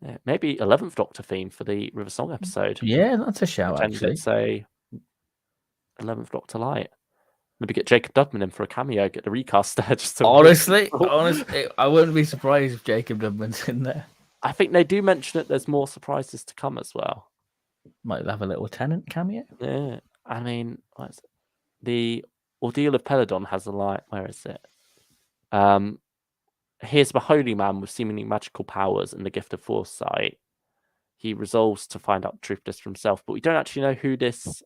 Yeah, maybe 11th Doctor theme for the River Song episode. Yeah, that's a shout, actually. It's a 11th Doctor Light. Maybe get Jacob Dudman in for a cameo, get the recast there. Honestly, I wouldn't be surprised if Jacob Dudman's in there. I think they do mention that there's more surprises to come as well. Might have a little Tennant cameo. Yeah, I mean, the Ordeal of Peladon has a line. Where is it? Here's the holy man with seemingly magical powers and the gift of foresight. He resolves to find out the truth just for himself, but we don't actually know who this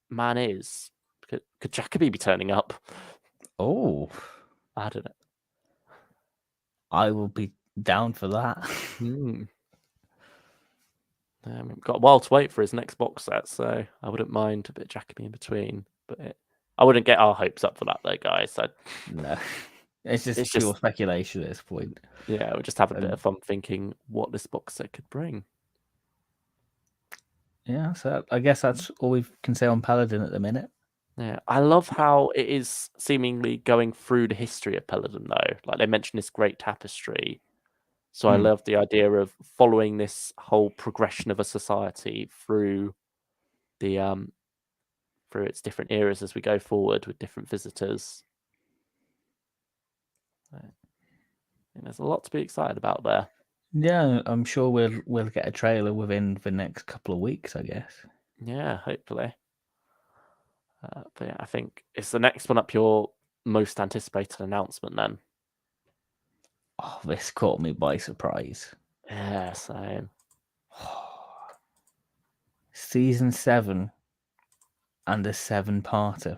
man is. Could Jacoby be turning up? Oh, I don't know. I will be down for that. We've got a while to wait for his next box set, so I wouldn't mind a bit of Jacoby in between. But I wouldn't get our hopes up for that, though, guys. No. It's just pure speculation at this point. Yeah, we're just having a bit of fun thinking what this box set could bring. Yeah, so I guess that's all we can say on Paladin at the minute. Yeah, I love how it is seemingly going through the history of Peladon, though. Like, they mentioned this great tapestry. So I love the idea of following this whole progression of a society through the through its different eras as we go forward with different visitors. And there's a lot to be excited about there. Yeah, I'm sure we'll get a trailer within the next couple of weeks, I guess. Yeah, hopefully. But yeah, I think it's the next one up your most anticipated announcement then. Oh, this caught me by surprise. Yeah, same. Season 7 and a 7-parter.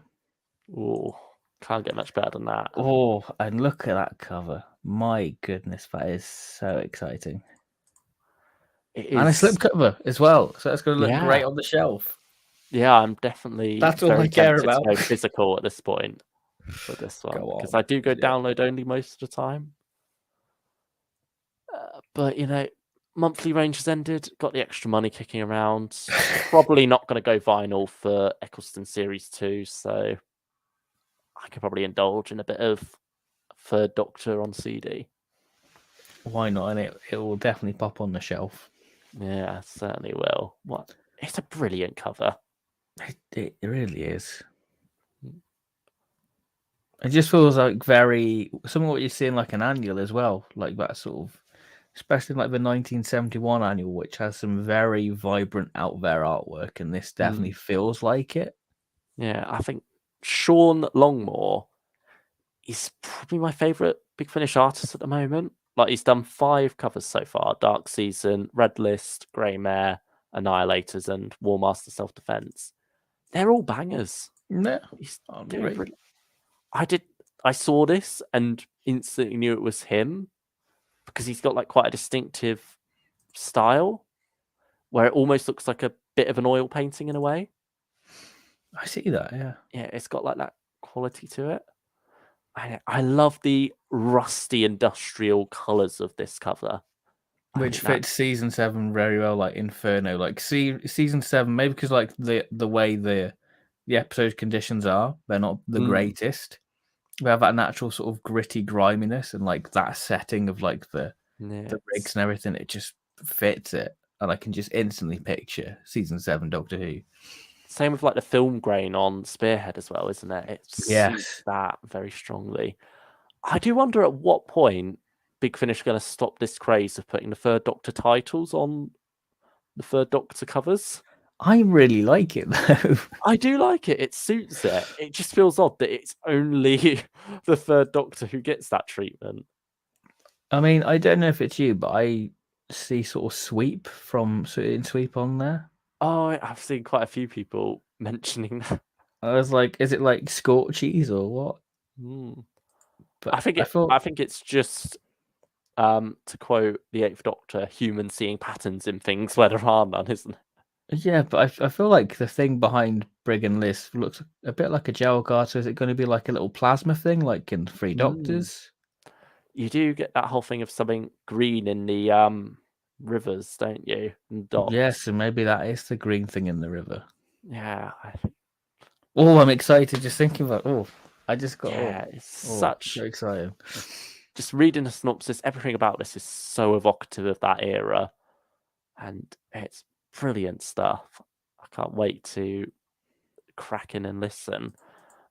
Ooh, can't get much better than that. Oh, and look at that cover. My goodness, that is so exciting. It is. And a slipcover as well, so that's going to look great on the shelf. Yeah, I'm definitely that's all I care about. To go physical at this point for this one, because I do go download only most of the time. But monthly range has ended. Got the extra money kicking around. Probably not going to go vinyl for Eccleston Series 2, so I could probably indulge in a bit of Third Doctor on CD. Why not? And it will definitely pop on the shelf. Yeah, certainly will. What? It's a brilliant cover. It really is. It just feels like very some of what you see in like an annual as well, like that sort of, especially like the 1971 annual, which has some very vibrant out there artwork, and this definitely feels like it. Yeah, I think Sean Longmore is probably my favourite Big Finish artist at the moment. Like, he's done 5 covers so far: Dark Season, Red List, Grey Mare, Annihilators, and War Master Self Defense. They're all bangers. No, He's I doing agree. brilliant. I saw this and instantly knew it was him because he's got like quite a distinctive style where it almost looks like a bit of an oil painting in a way. I see that, yeah. Yeah, it's got like that quality to it. I love the rusty industrial colours of this cover. Which fits season 7 very well, like Inferno. Like season 7, maybe because like the way the episode conditions are, they're not the greatest. They have that natural sort of gritty griminess and like that setting of like the rigs and everything. It just fits it, and I can just instantly picture season 7 Doctor Who. Same with like the film grain on Spearhead as well, isn't it? It suits that very strongly. I do wonder at what point Big Finish are going to stop this craze of putting the Third Doctor titles on the Third Doctor covers. I really like it though. I do like it. It suits it. It just feels odd that it's only the Third Doctor who gets that treatment. I mean, I don't know if it's you, but I see sort of Sweep from Certain Sweep on there. Oh, I've seen quite a few people mentioning that. I was like, is it like Scorchies or what? But I think it's just to quote the Eighth Doctor, humans seeing patterns in things where there are none, isn't it? Yeah, but I feel like the thing behind Brig and Liz looks a bit like a gel guard. So is it going to be like a little plasma thing, like in Three Doctors? You do get that whole thing of something green in the rivers, don't you? And dots. Yes, and maybe that is the green thing in the river. Yeah, I think. Oh, I'm excited just thinking about. Oh, I just got. Yeah, it's so exciting. Just reading the synopsis, everything about this is so evocative of that era, and it's brilliant stuff. I can't wait to crack in and listen.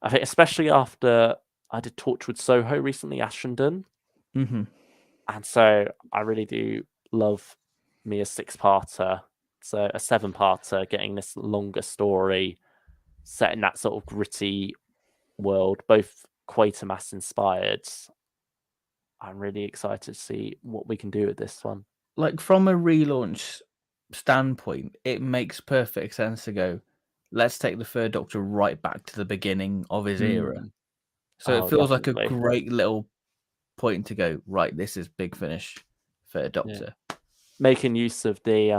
I think especially after I did Torchwood Soho recently, Ashenden. And so I really do love me a 6-parter. So a 7-parter, getting this longer story set in that sort of gritty world, both Quatermass inspired. I'm really excited to see what we can do with this one. Like from a relaunch standpoint, it makes perfect sense to go, let's take the Third Doctor right back to the beginning of his era. So it feels like a great little point to go, right, this is Big Finish Third Doctor. Yeah. Making use of the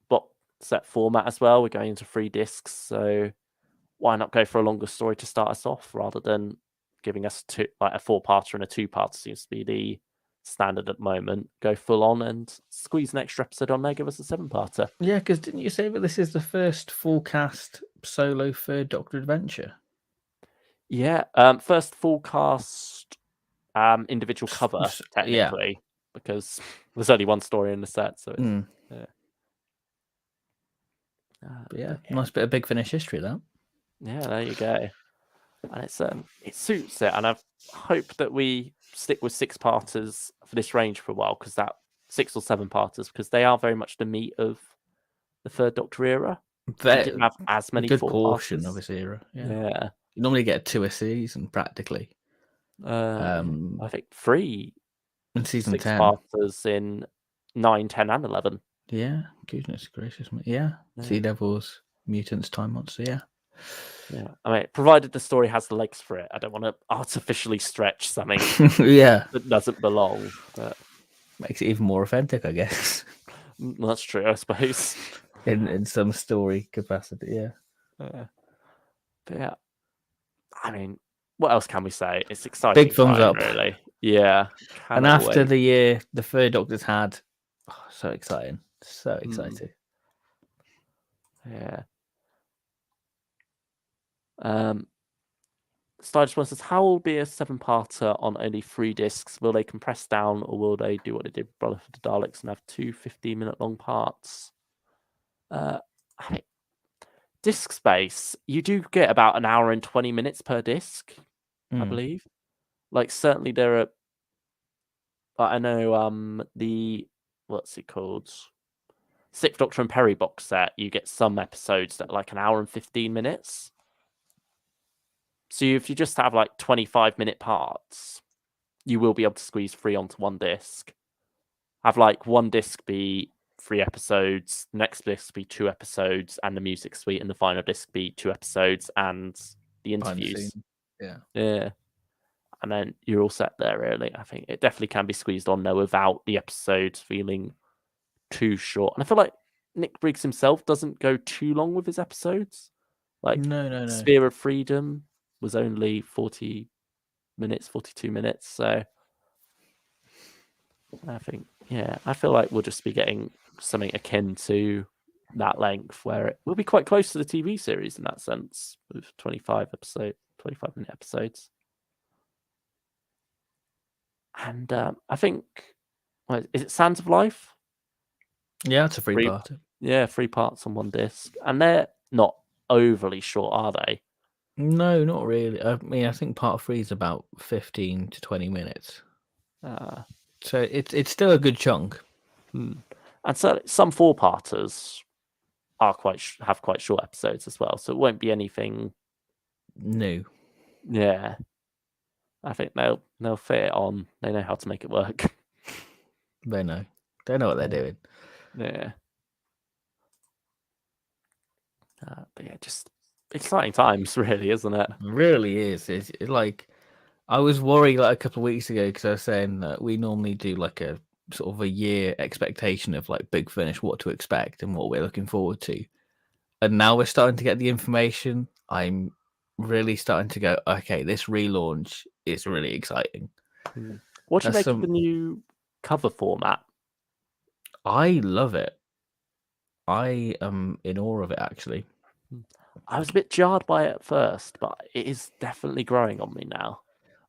box set format as well. We're going into 3 discs, so why not go for a longer story to start us off rather than giving us a 4-parter and a 2-parter seems to be the standard at the moment. Go full on and squeeze an extra episode on there, give us a 7-parter. Yeah, because didn't you say that this is the first full cast solo Third Doctor adventure? Yeah, first full cast individual cover, technically, because there's only one story in the set, so it's nice bit of Big Finish history, that. Yeah, there you go. And it's it suits it, and I hope that we stick with 6-parters for this range for a while, because that 6 or 7-parters, because they are very much the meat of the Third Doctor era. They didn't have as many 4-parters. Good portion of this era. Yeah. You normally get 2 a season, practically. I think 3 in season 10. 6-parters in 9, 10, and 11. Yeah, goodness gracious, yeah. Sea Devils, Mutants, Time Monster, yeah. Yeah, I mean, provided the story has the legs for it. I don't want to artificially stretch something that doesn't belong. But makes it even more authentic, I guess. That's true, I suppose. in some story capacity, yeah. But yeah, I mean, what else can we say? It's exciting. Big thumbs up, really. Yeah. And after the year the Third Doctor's had, so exciting, so exciting. Yeah. Stylus One says, how will be a 7-parter on only 3 discs? Will they compress down, or will they do what they did with Brotherhood of the Daleks and have 2 15-minute long parts? Disc space, you do get about an hour and 20 minutes per disc, I believe. Like, certainly there are. I know the what's it called? Sixth Doctor and Perry box set. You get some episodes that are like an hour and 15 minutes. So if you just have like 25-minute parts, you will be able to squeeze 3 onto one disc. Have like one disc be 3 episodes, next disc be 2 episodes, and the music suite, and the final disc be 2 episodes and the interviews. Yeah. And then you're all set there, really. I think it definitely can be squeezed on there without the episodes feeling too short. And I feel like Nick Briggs himself doesn't go too long with his episodes. Like, No. Sphere of Freedom was only 40 minutes, 42 minutes. So I think, I feel like we'll just be getting something akin to that length, where it will be quite close to the TV series in that sense, with 25-minute episodes. And I think, is it Sands of Life? Yeah, it's a 3-parter. Yeah, 3 parts on one disc. And they're not overly short, are they? No, not really. I mean, I think part 3 is about 15 to 20 minutes. So it's still a good chunk. And so some 4-parters are have quite short episodes as well. So it won't be anything new. Yeah. I think they'll fit it on. They know how to make it work. They know what they're doing. Yeah. But yeah, just exciting times, really, isn't it? It really is. It's like, I was worried like a couple of weeks ago because I was saying that we normally do like a sort of a year expectation of like Big Finish, what to expect and what we're looking forward to. And now we're starting to get the information. I'm really starting to go, okay, this relaunch is really exciting. What do you make of the new cover format? I love it. I am in awe of it, actually. I was a bit jarred by it at first, but it is definitely growing on me now.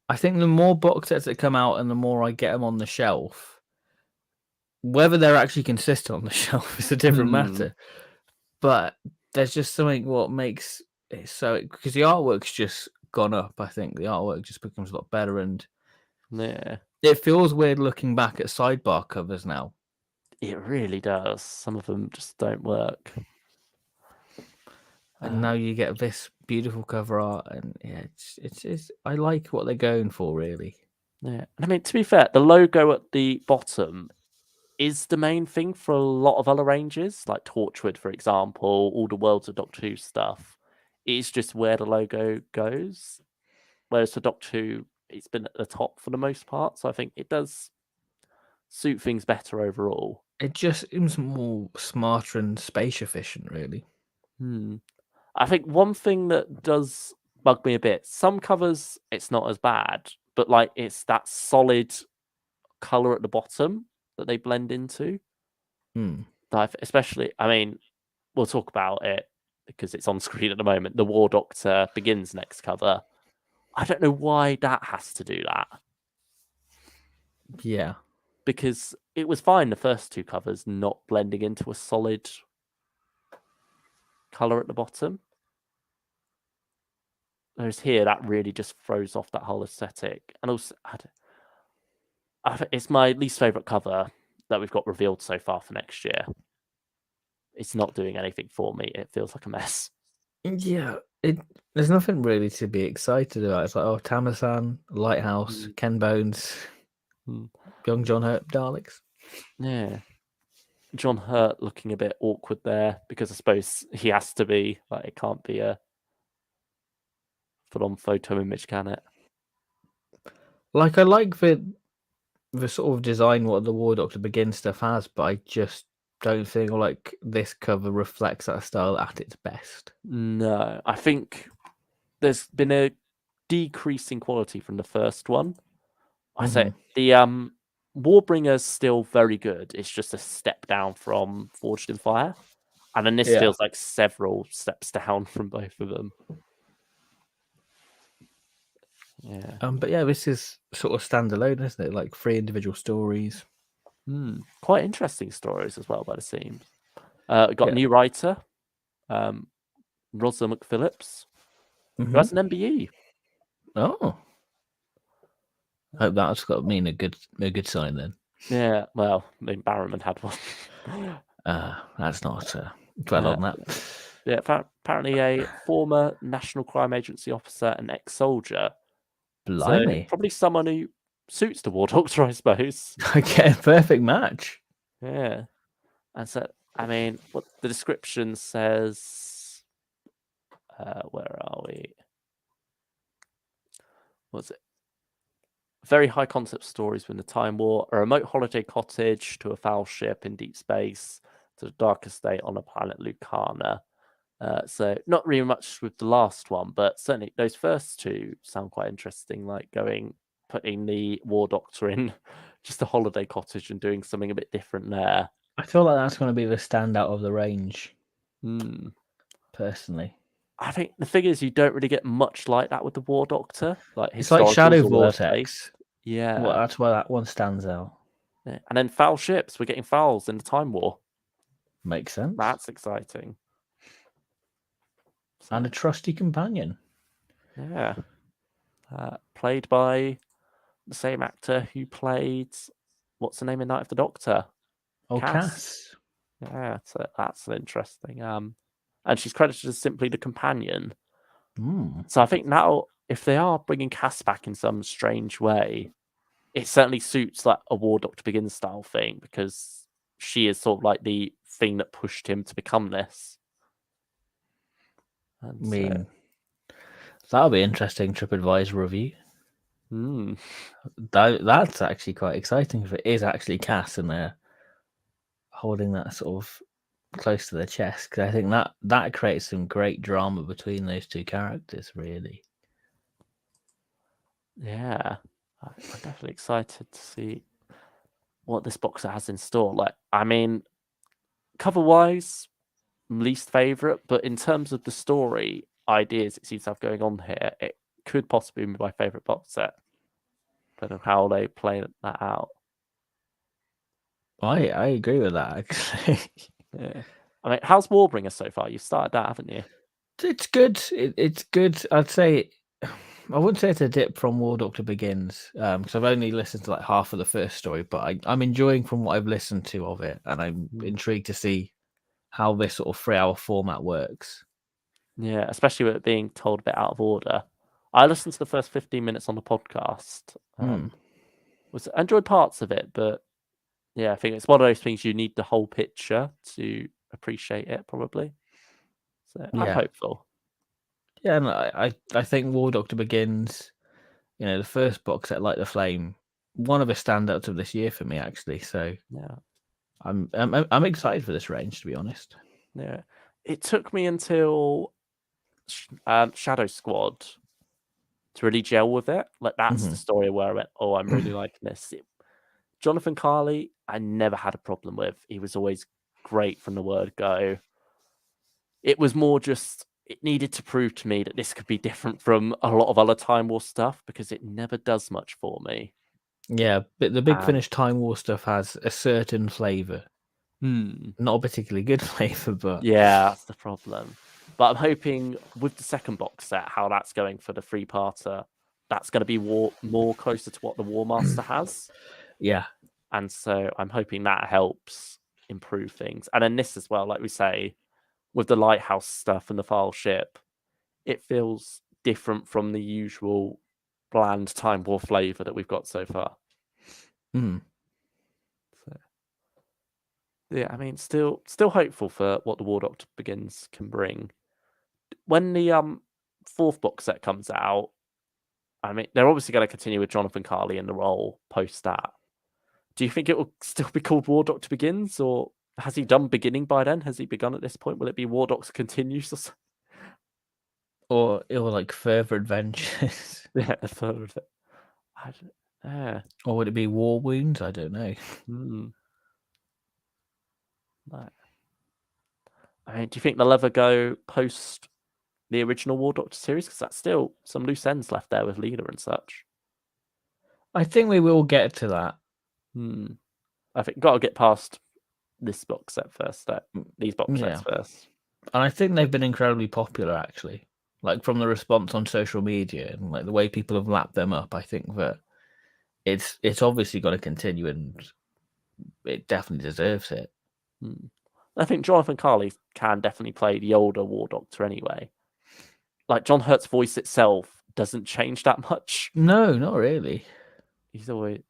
I think the more box sets that come out and the more I get them on the shelf, whether they're actually consistent on the shelf is a different matter. But there's just something what makes it so, because the artwork's just gone up. I think the artwork just becomes a lot better, and it feels weird looking back at sidebar covers now. It really does. Some of them just don't work. And now you get this beautiful cover art, and yeah, it's I like what they're going for, really. Yeah, I mean, to be fair, the logo at the bottom is the main thing for a lot of other ranges, like Torchwood, for example, all the Worlds of Doctor Who stuff. It's just where the logo goes. Whereas for Doctor Who, it's been at the top for the most part. So I think it does suit things better overall. It just seems more smarter and space efficient, really. I think one thing that does bug me a bit, some covers, it's not as bad, but like it's that solid color at the bottom that they blend into. Especially, I mean, we'll talk about it because it's on screen at the moment. The War Doctor Begins next cover. I don't know why that has to do that. Yeah. Because it was fine the first 2 covers not blending into a solid color at the bottom. Whereas here, that really just throws off that whole aesthetic. And also, it's my least favorite cover that we've got revealed so far for next year. It's not doing anything for me. It feels like a mess. Yeah, there's nothing really to be excited about. It's like, oh, Tamasan, Lighthouse, Ken Bones, young John Hurt Daleks. Yeah. John Hurt looking a bit awkward there because I suppose he has to be. Like, it can't be a full-on photo image, can it? Like, I like the sort of design what the War Doctor Begins stuff has, but I just don't think like this cover reflects that style at its best. No, I think there's been a decrease in quality from the first one. I say the Warbringer's still very good. It's just a step down from Forged in Fire. And then this feels like several steps down from both of them. Yeah. But yeah, this is sort of standalone, isn't it? Like 3 individual stories. Quite interesting stories as well, by the seams. Got a new writer, Rosa McPhillips, who has an MBE. Oh, I hope that's got to mean a good sign then. Yeah, well, I mean, Barrowman had one. That's not dwell on that. Yeah, apparently a former National Crime Agency officer and ex-soldier. Blimey. So probably someone who suits the War Doctor, I suppose. Okay, perfect match. Yeah. And so, I mean, what the description says... where are we? What's it? Very high concept stories within the Time War, a remote holiday cottage to a foul ship in deep space, to the darkest state on a planet Lucana. So not really much with the last one, but certainly those first two sound quite interesting, like putting the War Doctor in just a holiday cottage and doing something a bit different there. I feel like that's going to be the standout of the range, personally. I think the thing is, you don't really get much like that with the War Doctor. Like it's like Shadow Vortex. Based. Yeah. Well, that's why that one stands out. Yeah. And then foul ships. We're getting fouls in the Time War. Makes sense. That's exciting. And a trusty companion. Yeah. Played by the same actor who played... What's the name in Night of the Doctor? Oh, Cass. Yeah, so that's an interesting. And she's credited as simply the companion. So I think now, if they are bringing Cass back in some strange way, it certainly suits like a War Doctor Begins style thing, because she is sort of like the thing that pushed him to become this. And that'll be interesting. TripAdvisor review. That's actually quite exciting if it is actually Cass in there holding that sort of close to the chest, because I think that creates some great drama between those two characters, really. Yeah, I'm definitely excited to see what this box set has in store. Like, I mean, cover-wise, least favorite, but in terms of the story ideas it seems to have going on here, it could possibly be my favorite box set. Depending on how they play that out. I agree with that, actually. Yeah. I mean, how's Warbringer so far? You've started that, haven't you? It's good. It's good. I'd say I wouldn't say it's a dip from War Doctor Begins, because I've only listened to like half of the first story, but I'm enjoying from what I've listened to of it, and I'm intrigued to see how this sort of 3-hour format works. Yeah, especially with it being told a bit out of order. I listened to the first 15 minutes on the podcast. I enjoyed parts of it, but yeah, I think it's one of those things you need the whole picture to appreciate it, probably. So I'm hopeful. Yeah, and I think War Doctor Begins, the first box set, Light the Flame, one of the standouts of this year for me, actually. So yeah, I'm excited for this range, to be honest. Yeah, it took me until Shadow Squad to really gel with it. Like, that's the story where I went, oh, I'm really liking this. Jonathan Carley, I never had a problem with. He was always great from the word go. It was more just, it needed to prove to me that this could be different from a lot of other Time War stuff, because it never does much for me. Yeah, but the Big Finish Time War stuff has a certain flavour. Not a particularly good flavour, but... Yeah, that's the problem. But I'm hoping with the second box set, how that's going for the 3-parter, that's going to be more closer to what the War Master has. Yeah. And so I'm hoping that helps improve things. And then this as well, like we say, with the lighthouse stuff and the file ship, it feels different from the usual bland Time War flavour that we've got so far. So, yeah, I mean, still hopeful for what the War Doctor Begins can bring. When the fourth box set comes out, I mean, they're obviously going to continue with Jonathan Carley in the role post that. Do you think it will still be called War Doctor Begins, or has he done Beginning by then? Has he begun at this point? Will it be War Doctor Continues? Or like Further Adventures? Yeah, further. Or would it be War Wounds? I don't know. I mean, do you think they'll ever go post the original War Doctor series? Because that's still some loose ends left there with Leela and such. I think we will get to that. I think got to get past this box set first. These box sets first. And I think they've been incredibly popular, actually. Like from the response on social media and like the way people have lapped them up, I think that it's obviously got to continue, and it definitely deserves it. I think Jonathan Carley can definitely play the older War Doctor anyway. Like John Hurt's voice itself doesn't change that much. No, not really. He's always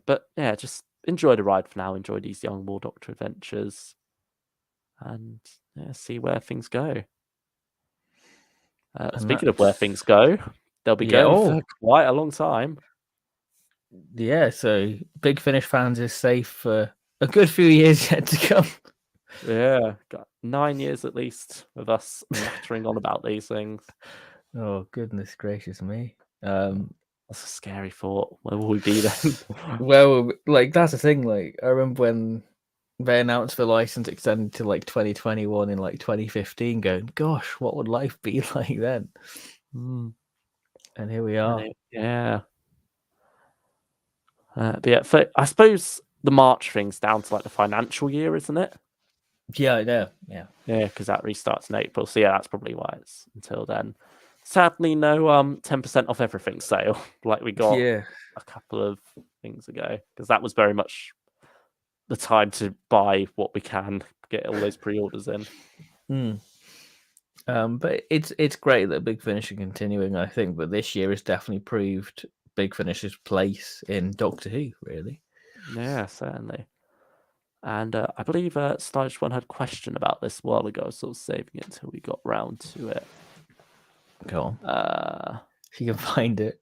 but yeah, just enjoy the ride for now. Enjoy these young War Doctor adventures, and see where things go. Speaking of where things go, they'll be going for quite a long time. Yeah, so Big Finish fans is safe for a good few years yet to come. Yeah, got 9 years at least of us nattering on about these things. Oh, goodness gracious me. That's a scary thought. Where will we be then? Well, like, that's the thing. Like, I remember when they announced the license extended to like 2021 in like 2015, going, gosh, what would life be like then? And here we are. But yeah, I suppose the March thing's down to like the financial year, isn't it? Yeah, I know. Yeah, because that restarts in April. So yeah, that's probably why it's until then. Sadly, no 10% off everything sale like we got a couple of things ago, because that was very much the time to buy what we can, get all those pre-orders in. But it's great that Big Finish are continuing, I think, but this year has definitely proved Big Finish's place in Doctor Who, really. Yeah, certainly. And I believe Stylish One had a question about this a while ago, so I was saving it until we got round to it. Go on. If you can find it.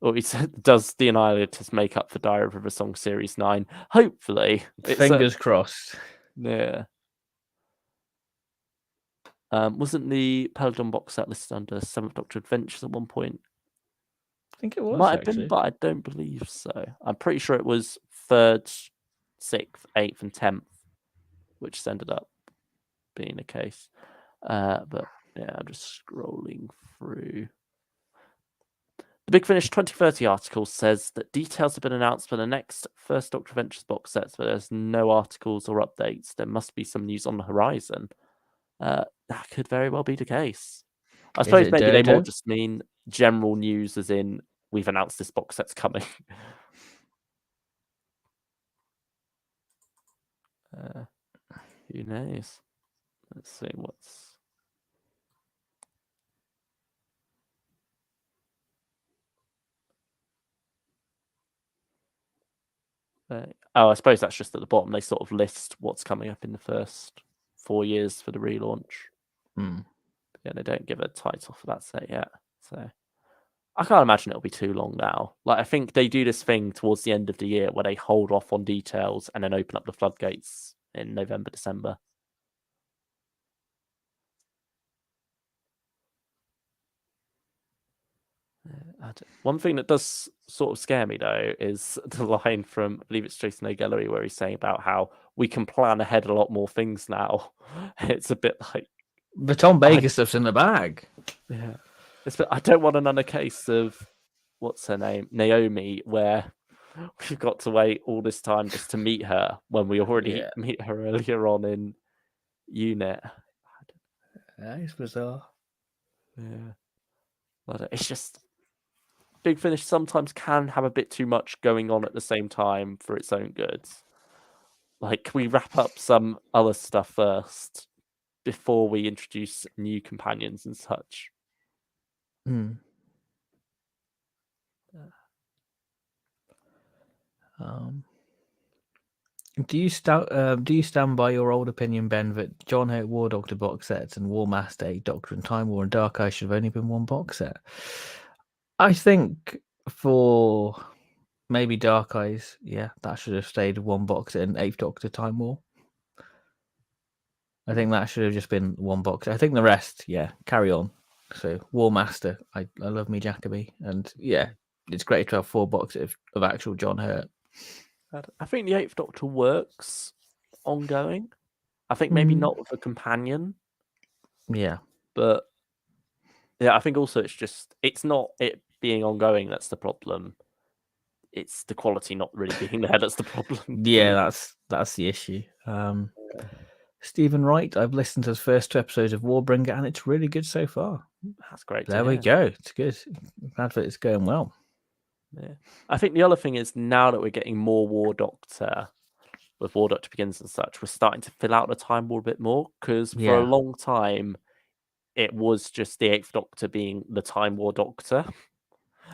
Or he said, does the Annihilators make up for Diary of River Song Series 9? Hopefully. Fingers crossed. Yeah. Wasn't the Peladon box set listed under 7th Doctor Adventures at one point? I think it was. Might have been, but I don't believe so. I'm pretty sure it was 3rd, 6th, 8th, and 10th, which ended up being the case. But yeah, I'm just scrolling through. The Big Finish 2030 article says that details have been announced for the next First Doctor Adventures box sets, but there's no articles or updates. There must be some news on the horizon. That could very well be the case. I suppose maybe they more just mean general news, as in we've announced this box set's coming. Who knows? Let's see what's. I suppose that's just at the bottom. They sort of list what's coming up in the first 4 years for the relaunch. Yeah, they don't give a title for that set yet. So I can't imagine it'll be too long now. Like, I think they do this thing towards the end of the year where they hold off on details and then open up the floodgates in November, December. One thing that does sort of scare me, though, is the line from, I believe it's Jason O'Gallery, where he's saying about how we can plan ahead a lot more things now. It's a bit like... The Tom Baker stuff's in the bag. Yeah. I don't want another case of, what's her name, Naomi, where we've got to wait all this time just to meet her when we already meet her earlier on in Unit. That is bizarre. Yeah. But it's just... Big Finish sometimes can have a bit too much going on at the same time for its own good. Like, we wrap up some other stuff first before we introduce new companions and such. Do you stand by your old opinion, Ben, that John Hurt War Doctor box sets and War Master, Doctor and Time War and Dark Eye should have only been one box set? I think for maybe Dark Eyes, that should have stayed one box set and 8th Doctor Time War. I think that should have just been one box. I think the rest, carry on. So War Master, I love me Jacoby, and it's great to have 4 boxes of actual John Hurt. I think the 8th Doctor works ongoing. I think maybe not with a companion. Yeah. But yeah, I think also it's not it being ongoing that's the problem. It's the quality not really being there that's the problem for me. Yeah, that's the issue. Stephen Wright, I've listened to the first 2 episodes of Warbringer, and it's really good so far. That's great to There hear. we go. It's good. Glad that it's going well. Yeah. I think the other thing is now that we're getting more War Doctor with War Doctor Begins and such, we're starting to fill out the Time War a bit more because for a Yeah. long time it was just the Eighth Doctor being the Time War Doctor,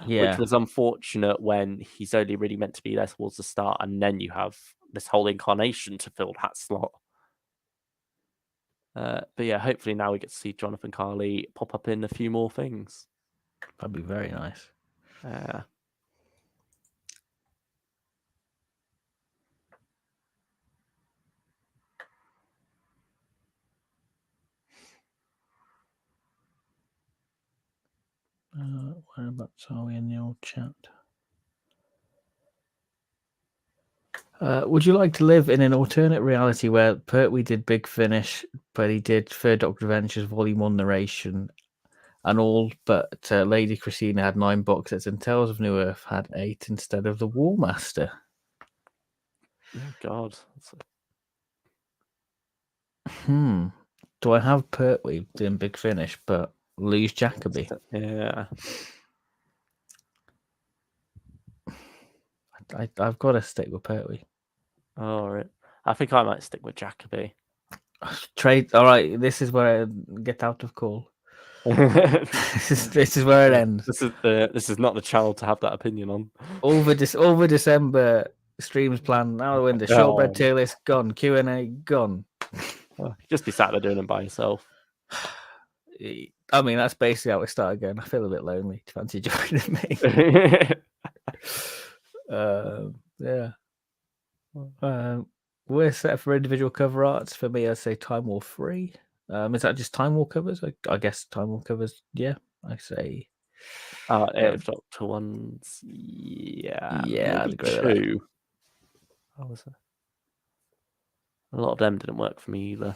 which Yeah. was unfortunate when he's only really meant to be there towards the start, and then you have this whole incarnation to fill that slot. But yeah, hopefully now we get to see Jonathan Carley pop up in a few more things. That'd be very nice. Whereabouts are we in the old chat? Would you like to live in an alternate reality where Pertwee did Big Finish, but he did Third Doctor Adventures Volume 1 narration and all, but Lady Christina had 9 box sets and Tales of New Earth had 8 instead of the War Master? Oh, God. Do I have Pertwee doing Big Finish, but lose Jacoby? Yeah. I've got to stick with Pertwee. All right. I think I might stick with Jacoby. Trade. All right. This is where I get out of call. this is where it ends. This is not the channel to have that opinion on. Over December streams planned. Now the window. Shortbread tier list gone. Q&A gone. Just be sat there doing it by yourself. I mean, that's basically how it started going. I feel a bit lonely. Do you fancy joining me? Yeah. We're set for individual cover arts. For me, I'd say Time War 3. Is that just Time War covers? I guess Time War covers. Yeah, I say. Doctor ones. Yeah. Yeah, maybe 2. How was it? A lot of them didn't work for me either.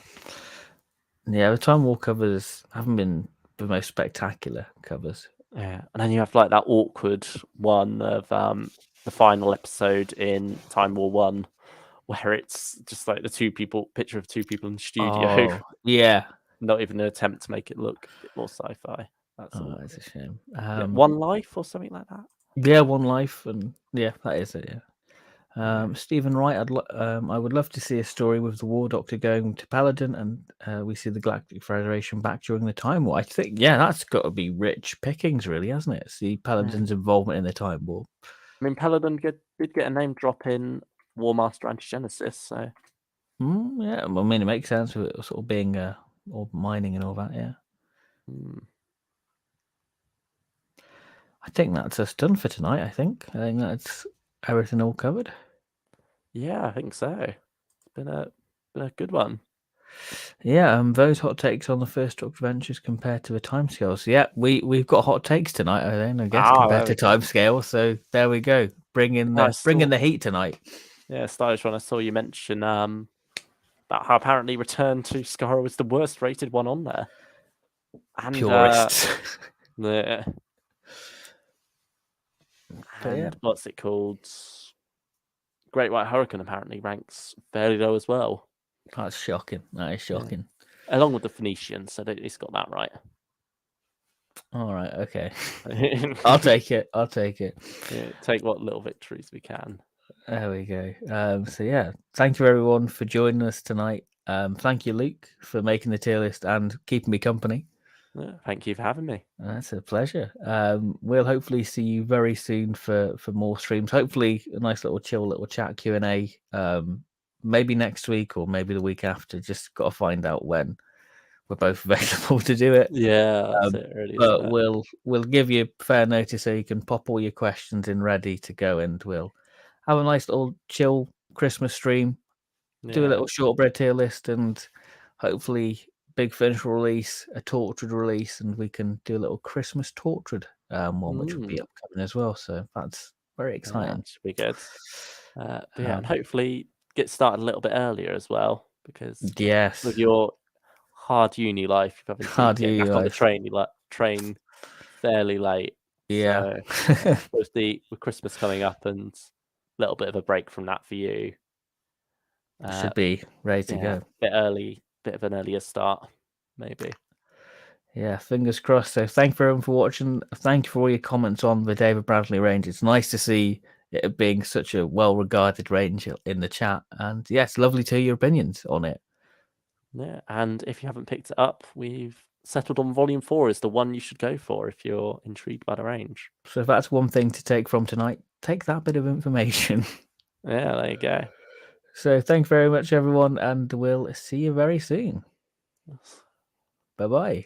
Yeah, the Time War covers haven't been the most spectacular covers. Yeah, and then you have like that awkward one of the final episode in Time War 1, where it's just like picture of 2 people in the studio. Oh, yeah. Not even an attempt to make it look a bit more sci-fi. That's a shame. One Life or something like that. Yeah, One Life, and yeah, that is it. Yeah. Stephen Wright, I would love to see a story with the War Doctor going to Paladin, and we see the Galactic Federation back during the Time War. I think, yeah, that's got to be rich pickings, really, hasn't it? See Paladin's involvement in the Time War. I mean, Paladin did get a name drop in War Master Antigenesis, so. Yeah, I mean, it makes sense with it sort of being all mining and all that, yeah. I think that's us done for tonight, I think that's everything all covered. Yeah, I think so. It's been a good one. Yeah, those hot takes on the first Doctor Adventures compared to the timescales. Yeah, we've got hot takes tonight, I guess, compared to timescale. So there we go. Bring in the heat tonight. Yeah, Stylish one. I saw you mention about how apparently Return to Skaro was the worst rated one on there. And, purists. Yeah. And what's it called? Great White Hurricane apparently ranks fairly low as well. That's shocking. That is shocking. Yeah. Along with the Phoenician, so he's got that right. All right, okay. I'll take it. Yeah, take what little victories we can. There we go. So yeah, thank you everyone for joining us tonight. Thank you, Luke, for making the tier list and keeping me company. Yeah, thank you for having me. That's a pleasure. We'll hopefully see you very soon for more streams. Hopefully a nice little chill little chat Q&A. Maybe next week or maybe the week after. Just got to find out when we're both available to do it. Yeah, that's it really. But we'll give you fair notice so you can pop all your questions in ready to go, and we'll have a nice little chill Christmas stream. Do a little shortbread tier list, and hopefully Big Finish release, a Tortured release, and we can do a little Christmas Tortured one, which will be upcoming as well. So that's very exciting. Should be good. And hopefully get started a little bit earlier as well. because Yes, with your hard uni life, you've having to hard get uni back on the life. train. You like train fairly late. Yeah. So with Christmas coming up and a little bit of a break from that for you, Should be ready to go. bit of an earlier start, maybe. Yeah, fingers crossed. So thank you everyone for watching. Thank you for all your comments on the David Bradley range. It's nice to see it being such a well-regarded range in the chat. And yes, lovely to hear your opinions on it. Yeah, and if you haven't picked it up, we've settled on Volume 4 is the one you should go for if you're intrigued by the range. So if that's one thing to take from tonight, take that bit of information. Yeah, there you go. So thank you very much, everyone, and we'll see you very soon. Bye-bye.